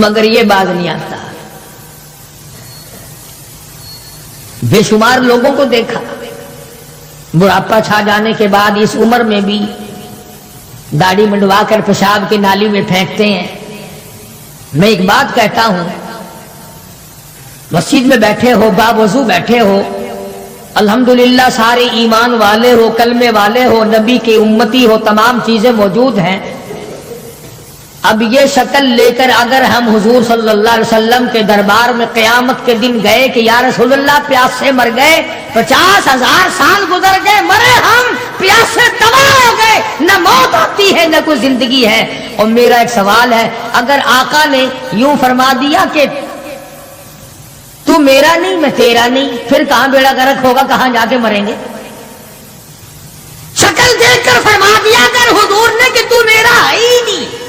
مگر یہ باز نہیں آتا. بے شمار لوگوں کو دیکھا بڑھاپا چھا جانے کے بعد اس عمر میں بھی داڑھی منڈوا کر پیشاب کی نالی میں پھینکتے ہیں. میں ایک بات کہتا ہوں، مسجد میں بیٹھے ہو، باوضو بیٹھے ہو، الحمدللہ سارے ایمان والے ہو، کلمے والے ہو، نبی کے امتی ہو، تمام چیزیں موجود ہیں. اب یہ شکل لے کر اگر ہم حضور صلی اللہ علیہ وسلم کے دربار میں قیامت کے دن گئے کہ یا رسول اللہ پیاس سے مر گئے، 50,000 سال گزر گئے، مرے ہم، پیاس سے تباہ ہو گئے، نہ موت آتی ہے نہ کوئی زندگی ہے. اور میرا ایک سوال ہے، اگر آقا نے یوں فرما دیا کہ تو میرا نہیں میں تیرا نہیں، پھر کہاں بیڑا غرق ہوگا، کہاں جا کے مریں گے؟ شکل دیکھ کر فرما دیا کر حضور نے کہ تو میرا ہے ہی نہیں،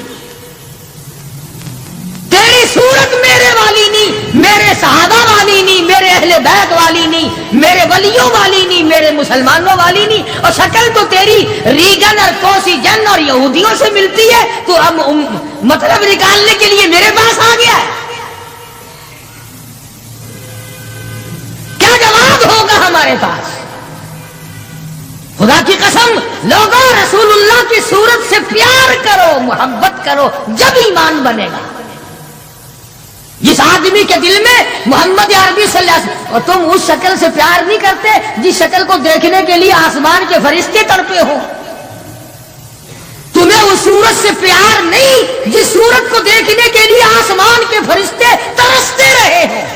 تیری صورت میرے والی نہیں، میرے صحابہ والی نہیں، میرے اہل بیت والی نہیں، میرے ولیوں والی نہیں، میرے مسلمانوں والی نہیں، اور شکل تو تیری ریگن اور کوسی جن اور یہودیوں سے ملتی ہے، تو اب مطلب نکالنے کے لیے میرے پاس آ گیا ہے. کیا جواب ہوگا ہمارے پاس؟ خدا کی قسم لوگوں، رسول اللہ کی صورت سے پیار کرو، محبت کرو، جب ایمان بنے گا. جس آدمی کے دل میں محمد عربی صلی اللہ علیہ وسلم، اور تم اس شکل سے پیار نہیں کرتے جس شکل کو دیکھنے کے لیے آسمان کے فرشتے تڑپے ہو. تمہیں اس صورت سے پیار نہیں جس صورت کو دیکھنے کے لیے آسمان کے فرشتے ترستے رہے ہیں.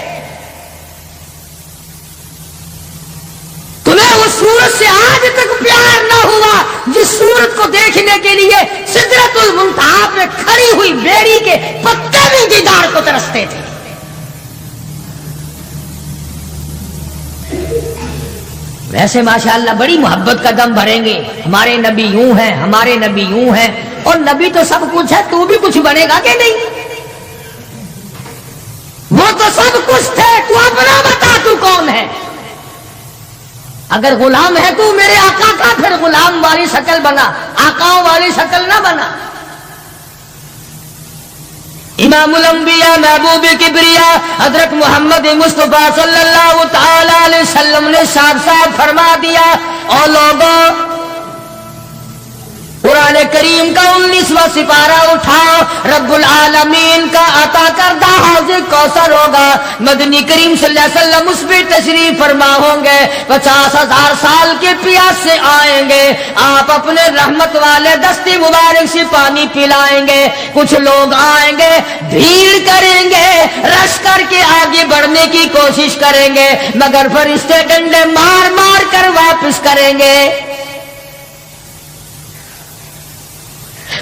تمہیں اس صورت سے آج تک پیار نہ ہوا جس صورت کو دیکھنے کے لیے سدرۃ المنتہا پہ کھڑی ہوئی بیڑی کے پتے بھی دیدار کو ترستے تھے. ویسے ماشاءاللہ بڑی محبت کا دم بھریں گے، ہمارے نبی یوں ہیں، ہمارے نبی یوں ہیں، اور نبی تو سب کچھ ہے، تو بھی کچھ بنے گا کہ نہیں؟ وہ تو سب کچھ تھے، تو اپنا بتا تو کون ہے؟ اگر غلام ہے تو میرے آقا کا، پھر غلام والی شکل بنا، آقاؤں والی شکل نہ بنا. امام الانبیاء محبوب کبریا حضرت محمد مصطفیٰ صلی اللہ تعالی علیہ وسلم نے صاف صاف فرما دیا، اور لوگوں قرآن کریم کا 19واں سپارہ اٹھاؤ، رب العالمین کا عطا کردہ حوض کوثر ہوگا، مدنی کریم صلی اللہ علیہ وسلم اس پہ تشریف فرما ہوں گے، 50,000 سال کے پیاس سے آئیں گے، آپ اپنے رحمت والے دستے مبارک سے پانی پلائیں گے. کچھ لوگ آئیں گے، بھیڑ کریں گے، رش کر کے آگے بڑھنے کی کوشش کریں گے، مگر فرشتے ڈنڈے مار مار کر واپس کریں گے.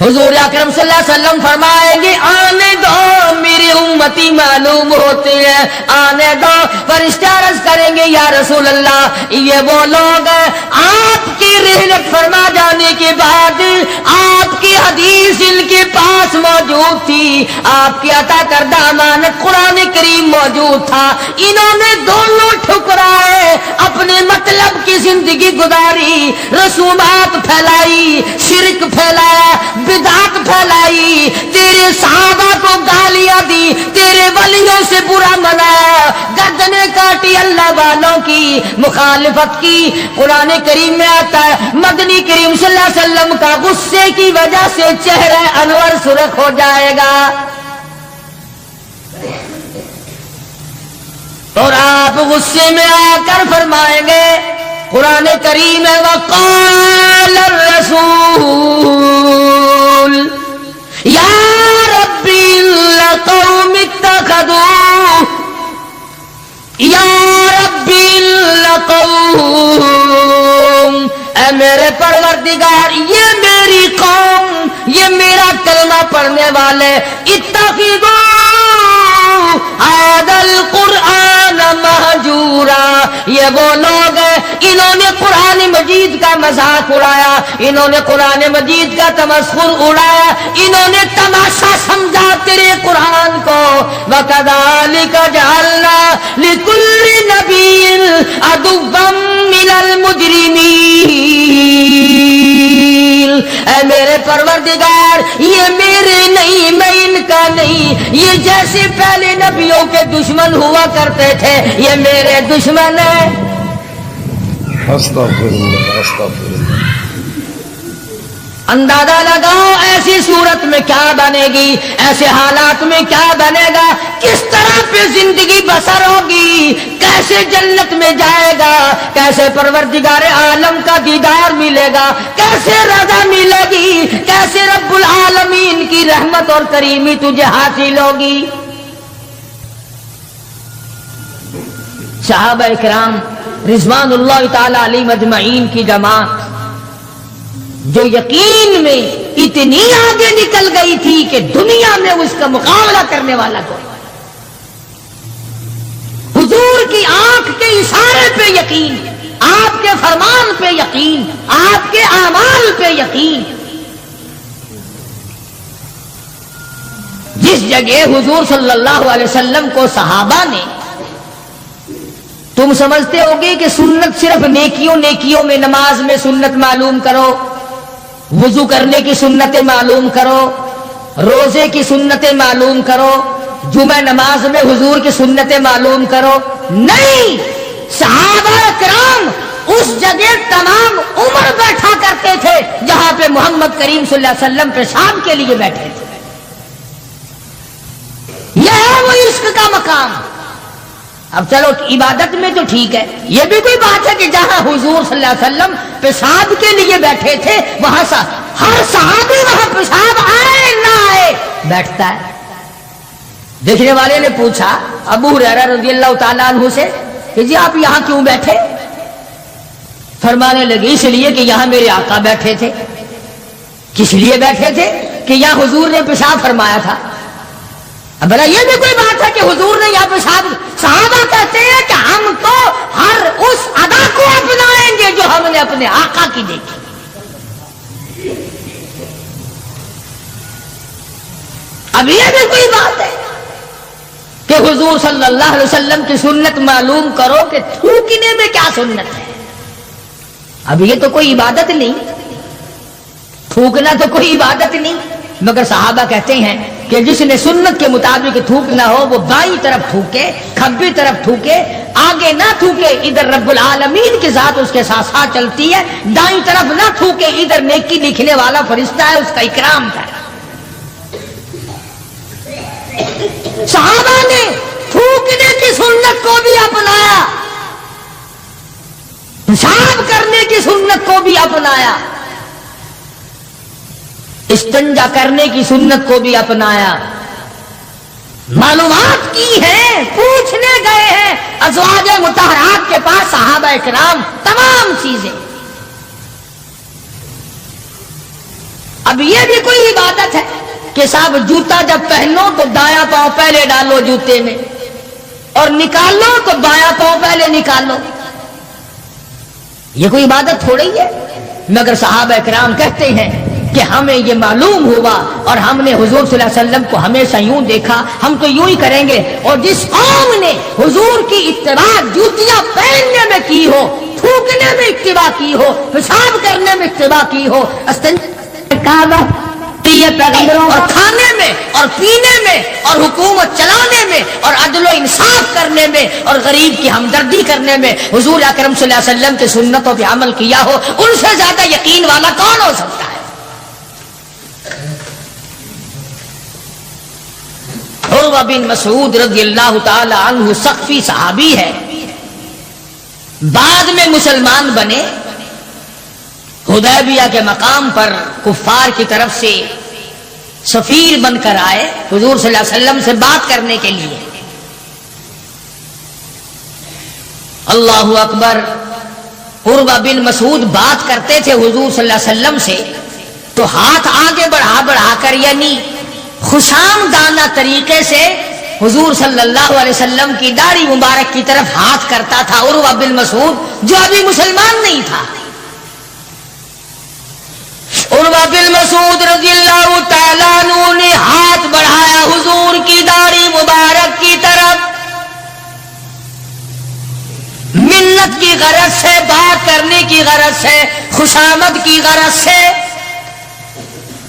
حضور اکرم صلی اللہ علیہ وسلم فرمائیں گے آنے دو میری امتی معلوم ہوتے ہیں، آنے دو. فرشتے عرض کریں گے یا رسول اللہ یہ وہ لوگ ہیں آپ کی رحلت فرما جانے کے بعد آپ کی حدیث ان کے پاس موجود تھی، آپ کی عطا کردہ امانت قرآن کریم موجود تھا، انہوں نے دونوں ٹھکرائے، اپنے مطلب کی زندگی گزاری، رسومات پھیلائی، شرک پھیلایا، بدعت پھیلائی، تیرے صحابہ کو گالیاں دی، تیرے ولیوں سے برا منایا، گردنیں کاٹی، اللہ والوں کی مخالفت کی. قرآن کریم میں آتا ہے مدنی کریم صلی اللہ علیہ وسلم کا غصے کی وجہ سے چہرہ انور سرخ ہو جائے گا، اور آپ غصے میں آ کر فرمائیں گے، قرآن کریم ہے وقال الرسول یا ربی لقوم اتخذوا یا ربی لقوم، اے میرے پروردگار یہ میری قوم، یہ میرا کلمہ پڑھنے والے، اتخذوا هذا القرآن مہجورا، یہ وہ لوگ ہیں انہوں نے قرآن مجید کا مذاق اڑایا، انہوں نے قرآن مجید کا تمسخر اڑایا، انہوں نے تماشا سمجھا تیرے قرآن کو. وَكَذَلِكَ جَعَلْنَا لِكُلِّ نَبِيٍّ عَدُوًّا مِنَ الْمُجْرِمِينَ. اے میرے پروردگار پروردگار یہ میرے نہیں، میں ان کا نہیں، یہ جیسے پہلے نبیوں کے دشمن ہوا کرتے تھے یہ میرے دشمن ہیں۔ استغفراللہ استغفراللہ۔ اندازہ لگاؤ ایسی صورت میں کیا بنے گی، ایسے حالات میں کیا بنے گا، کس طرح پہ زندگی بسر ہوگی، کیسے جنت میں جائے گا، کیسے پروردگار عالم کا دیدار ملے گا، کیسے رضا ملے گی، کیسے رب العالمین کی رحمت اور کریمی تجھے حاصل ہوگی۔ صحابہ اکرام رضوان اللہ تعالی علیہم اجمعین کی جماعت جو یقین میں اتنی آگے نکل گئی تھی کہ دنیا میں اس کا مقابلہ کرنے والا کوئی، حضور کی آنکھ کے اشارے پہ یقین، آپ کے فرمان پہ یقین، آپ کے اعمال پہ یقین۔ جس جگہ حضور صلی اللہ علیہ وسلم کو صحابہ نے، تم سمجھتے ہوگے کہ سنت صرف نیکیوں میں، نماز میں سنت معلوم کرو، وضو کرنے کی سنتیں معلوم کرو، روزے کی سنتیں معلوم کرو، جمعہ نماز میں حضور کی سنتیں معلوم کرو، نہیں، صحابہ کرام اس جگہ تمام عمر بیٹھا کرتے تھے جہاں پہ محمد کریم صلی اللہ علیہ وسلم پیشاب کے لیے بیٹھے تھے۔ یہ ہے وہ عشق کا مقام۔ اب چلو عبادت میں تو ٹھیک ہے، یہ بھی کوئی بات ہے کہ جہاں حضور صلی اللہ علیہ وسلم پیشاب کے لیے بیٹھے تھے وہاں ہر صحابی وہاں پیشاب آئے نہ آئے بیٹھتا ہے۔ دیکھنے والے نے پوچھا ابو ہریرہ رضی اللہ تعالیٰ عنہ سے کہ جی آپ یہاں کیوں بیٹھے؟ فرمانے لگے اس لیے کہ یہاں میرے آقا بیٹھے تھے۔ کس لیے بیٹھے تھے؟ کہ یہاں حضور نے پیشاب فرمایا تھا۔ اب بھلا یہ بھی کوئی بات ہے کہ حضور نے یہاں پیشاب؟ صحابہ کہتے ہیں کہ ہم تو ہر اس ادا کو اپنائیں گے جو ہم نے اپنے آقا کی دیکھی۔ اب یہ بھی کوئی بات ہے کہ حضور صلی اللہ علیہ وسلم کی سنت معلوم کرو کہ تھوکنے میں کیا سنت ہے؟ اب یہ تو کوئی عبادت نہیں، تھوکنا تو کوئی عبادت نہیں، مگر صحابہ کہتے ہیں کہ جس نے سنت کے مطابق تھوکنا ہو وہ بائیں طرف تھوکے، کھبی طرف تھوکے، آگے نہ تھوکے، ادھر رب العالمین کی ذات اس کے ساتھ ساتھ چلتی ہے، دائیں طرف نہ تھوکے، ادھر نیکی لکھنے والا فرشتہ ہے اس کا اکرام کرے۔ صحابہ نے تھوکنے کی سنت کو بھی اپنایا، پیشاب کرنے کی سنت کو بھی اپنایا، استنجا کرنے کی سنت کو بھی اپنایا، معلومات کی ہیں، پوچھنے گئے ہیں ازواج مطہرات کے پاس صحابہ کرام تمام چیزیں۔ اب یہ بھی کوئی عبادت ہے کہ صاحب جوتا جب پہنو تو دایاں پاؤں پہلے ڈالو جوتے میں اور نکالو تو بایاں پاؤں پہلے نکالو؟ یہ کوئی عبادت تھوڑی ہے، مگر صحابہ کرام کہتے ہیں کہ ہمیں یہ معلوم ہوا اور ہم نے حضور صلی اللہ علیہ وسلم کو ہمیشہ یوں دیکھا، ہم تو یوں ہی کریں گے۔ اور جس قوم نے حضور کی اتباع جوتیاں پہننے میں کی ہو، تھوکنے میں اتباع کی ہو، پیشاب کرنے میں اتباع کی ہو، پیغمبروں اور کھانے میں اور پینے میں اور حکومت چلانے میں اور عدل و انصاف کرنے میں اور غریب کی ہمدردی کرنے میں حضور اکرم صلی اللہ علیہ وسلم کی سنتوں پہ عمل کیا ہو، ان سے زیادہ یقین والا کون ہو سکتا ہے؟ عروہ بن مسعود رضی اللہ تعالی عنہ ثقفی صحابی ہے، بعد میں مسلمان بنے، حدیبیہ کے مقام پر کفار کی طرف سے سفیر بن کر آئے حضور صلی اللہ علیہ وسلم سے بات کرنے کے لیے۔ اللہ اکبر، عروہ بن مسعود بات کرتے تھے حضور صلی اللہ علیہ وسلم سے تو ہاتھ آگے بڑھا کر یعنی خوشامدانہ طریقے سے حضور صلی اللہ علیہ وسلم کی داڑھی مبارک کی طرف ہاتھ کرتا تھا عروہ بن مسعود جو ابھی مسلمان نہیں تھا۔ عروہ بن مسعود رضی اللہ تعالیٰ عنہ نے ہاتھ بڑھایا حضور کی داڑھی مبارک کی طرف، منت کی غرض سے، بات کرنے کی غرض سے، خوشامد کی غرض سے۔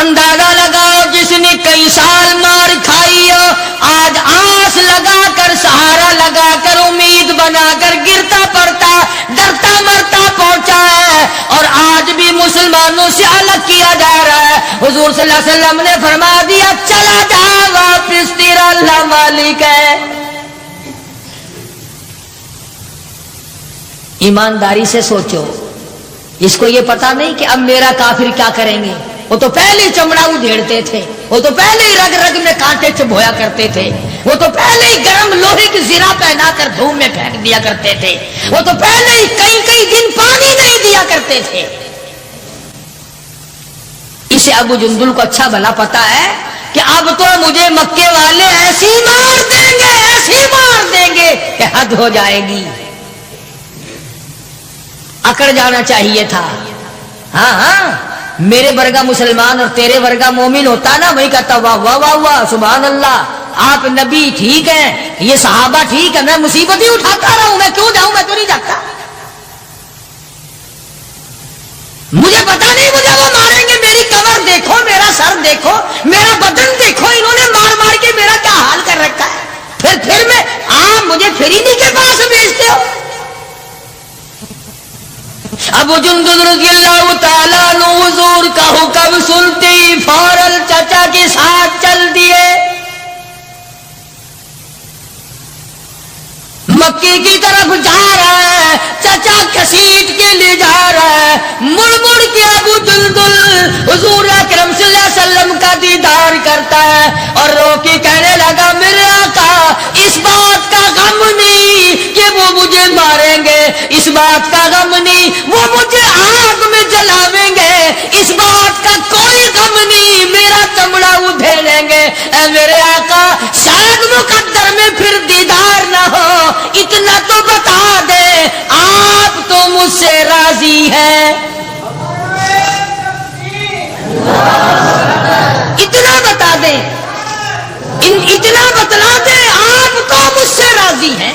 اندازہ لگاؤ جس نے کئی سال مار کھائی ہو، آج آس لگا کر، سہارا لگا کر، امید بنا کر گرتا پڑتا ڈرتا مرتا پہنچا ہے، اور آج بھی مسلمانوں سے الگ کیا جا رہا ہے۔ حضور صلی اللہ علیہ وسلم نے فرما دیا چلا جا واپس، تیرا اللہ مالک ہے۔ ایمانداری سے سوچو، اس کو یہ پتا نہیں کہ اب میرا کافر کیا کریں گے۔ وہ تو پہلے چمڑا ادھیڑتے تھے، وہ تو پہلے ہی رگ رگ میں کانٹے چبھویا کرتے تھے، وہ تو پہلے ہی گرم لوہے کی زرہ پہنا کر دھوم میں پھینک دیا کرتے تھے، وہ تو پہلے ہی کئی کئی دن پانی نہیں دیا کرتے تھے۔ اسے ابو جندل کو اچھا بھلا پتا ہے کہ اب تو مجھے مکے والے ایسی مار دیں گے کہ حد ہو جائے گی۔ اکڑ جانا چاہیے تھا۔ ہاں ہاں، میرے ورگا مسلمان اور تیرے ورگا مومن ہوتا نا، وہی کہتا واہ واہ واہ واہ سبحان اللہ، آپ نبی ٹھیک ہیں، یہ صحابہ ٹھیک ہے، میں مصیبت ہی اٹھاتا رہا ہوں، میں کیوں جاؤں، میں تو نہیں جاتا، مجھے پتا نہیں مجھے وہ ماریں گے۔ میری کمر دیکھو، میرا سر دیکھو، میرا بدن دیکھو، انہوں نے مار مار کے میرا کیا حال کر رکھا ہے، پھر میں آپ مجھے فریدی کے پاس بھیجتے ہو۔ ابو جندل رضی اللہ تعالیٰ عنہ حضور کا حکم سنتے ہی فوراً چچا کے ساتھ چل دیے، مکے کی طرف جا رہا ہے، چچا کسیٹ کے لے جا رہا ہے، مڑ مڑ کے ابو جندل حضور اکرم صلی اللہ علیہ وسلم کا دیدار کرتا ہے اور رو کے کہنے لگا میرے آقا، اس بات کا غم نہیں کہ وہ مجھے ماریں گے، اس بات کا غم نہیں وہ مجھے آگ میں جلاویں گے، اس بات کا کوئی غم نہیں میرا چمڑا ادھیڑیں گے۔ اے میرے آقا، شاید مقدر میں پھر دیدار نہ ہو، اتنا تو بتا دے آپ تو مجھ سے راضی ہیں، اتنا بتا دیں، اتنا بتلا دیں آپ تو مجھ سے راضی ہیں۔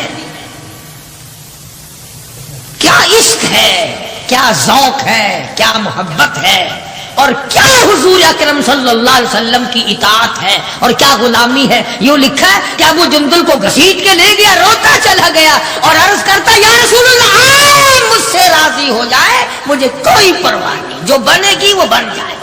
کیا عشق ہے، کیا ذوق ہے، کیا محبت ہے، اور کیا حضور اکرم صلی اللہ علیہ وسلم کی اطاعت ہے اور کیا غلامی ہے۔ یوں لکھا ہے کہ ابو جندل کو گھسیٹ کے لے گیا، روتا چلا گیا اور عرض کرتا یا رسول اللہ آپ مجھ سے راضی ہو جائے، مجھے کوئی پرواہ نہیں، جو بنے گی وہ بن جائے۔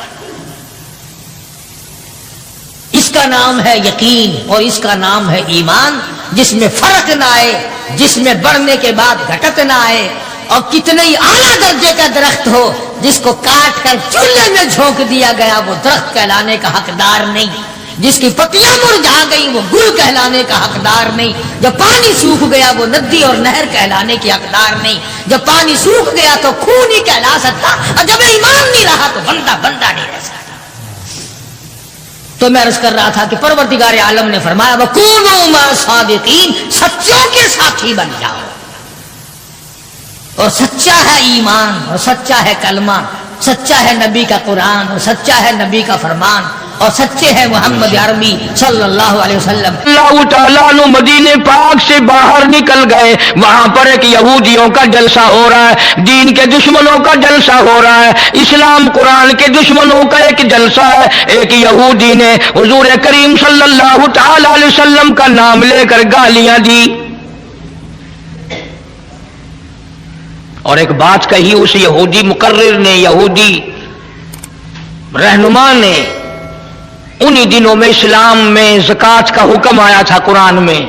اس کا نام ہے یقین اور اس کا نام ہے ایمان، جس میں فرق نہ آئے، جس میں بڑھنے کے بعد گھٹت نہ آئے، اور کتنے ہی اعلیٰ درجے کا درخت ہو، جس کو کاٹ کر چولہے میں جھونک دیا گیا وہ درخت کہلانے کا حقدار نہیں، جس کی پتیاں مرجھا گئی وہ گل کہلانے کا حقدار نہیں، جب پانی سوکھ گیا وہ ندی اور نہر کہلانے کی حقدار نہیں، جب پانی سوکھ گیا تو خون ہی کہلا سکتا، اور جب ایمان نہیں رہا تو بندہ نہیں رہ سکتا۔ تو میں عرض کر رہا تھا کہ پروردگار عالم نے فرمایا وَكُونُوا مَعَ الصَّادِقِينَ، سچوں کے ساتھی بن جاؤ، اور سچا ہے ایمان، اور سچا ہے کلمہ، سچا ہے نبی کا قرآن، اور سچا ہے نبی کا فرمان، اور سچے ہیں محمد عربی صلی اللہ علیہ وسلم۔ اللہ تعالیٰ عنہ مدینے پاک سے باہر نکل گئے، وہاں پر ایک یہودیوں کا جلسہ ہو رہا ہے، دین کے دشمنوں کا جلسہ ہو رہا ہے، اسلام قرآن کے دشمنوں کا ایک جلسہ ہے۔ ایک یہودی نے حضور کریم صلی اللہ تعالیٰ علیہ وسلم کا نام لے کر گالیاں دی اور ایک بات کہی اس یہودی مقرر نے، یہودی رہنما نے۔ انہی دنوں میں اسلام میں زکوٰۃ کا حکم آیا تھا قرآن میں۔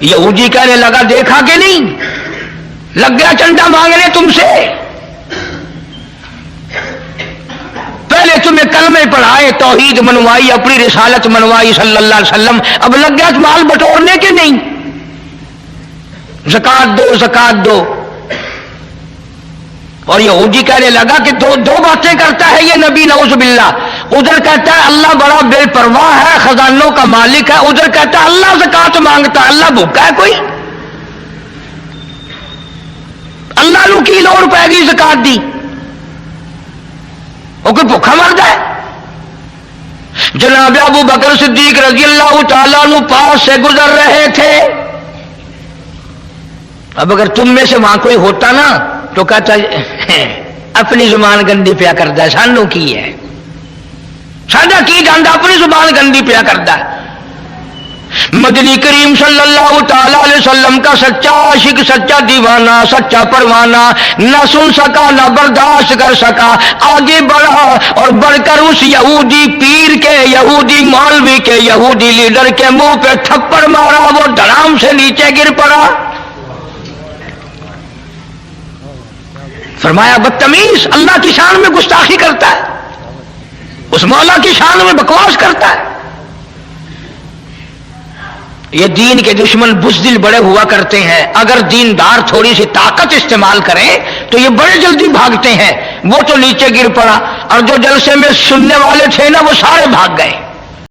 یہودی کہنے لگا دیکھا کہ نہیں، لگ گیا چندہ مانگنے تم سے، پہلے تمہیں کلمے پڑھائے، توحید منوائی، اپنی رسالت منوائی صلی اللہ علیہ وسلم، اب لگ گیا مال بٹورنے کے نہیں، زکوٰۃ دو زکوٰۃ دو۔ اور یہودی کہنے لگا کہ دو باتیں کرتا ہے یہ نبی نعوذ باللہ، ادھر کہتا ہے اللہ بڑا بے پرواہ ہے، خزانوں کا مالک ہے، ادھر کہتا ہے اللہ زکوٰۃ مانگتا ہے، اللہ بھوکا ہے کوئی؟ اللہ نو کی لوڑ پائے گی زکوٰۃ دی، وہ کوئی بھوکا مرد ہے؟ جناب ابو بکر صدیق رضی اللہ تعالیٰ عنہ پاس سے گزر رہے تھے۔ اب اگر تم میں سے وہاں کوئی ہوتا نا تو کہتا اپنی زبان گندی پیا کرتا ہے، سانو کی ہے، ساڈا کی جاندا، اپنی زبان گندی پیا کرتا ہے۔ مدنی کریم صلی اللہ تعالی علیہ وسلم کا سچا عاشق، سچا دیوانہ، سچا پروانہ نہ سن سکا نہ برداشت کر سکا، آگے بڑھا اور بڑھ کر اس یہودی پیر کے، یہودی مولوی کے، یہودی لیڈر کے منہ پہ تھپڑ مارا، وہ دھڑام سے نیچے گر پڑا۔ فرمایا بدتمیز، اللہ کی شان میں گستاخی کرتا ہے، اس مولا کی شان میں بکواس کرتا ہے۔ یہ دین کے دشمن بزدل بڑے ہوا کرتے ہیں، اگر دیندار تھوڑی سی طاقت استعمال کریں تو یہ بڑے جلدی بھاگتے ہیں۔ وہ تو نیچے گر پڑا اور جو جلسے میں سننے والے تھے نا وہ سارے بھاگ گئے۔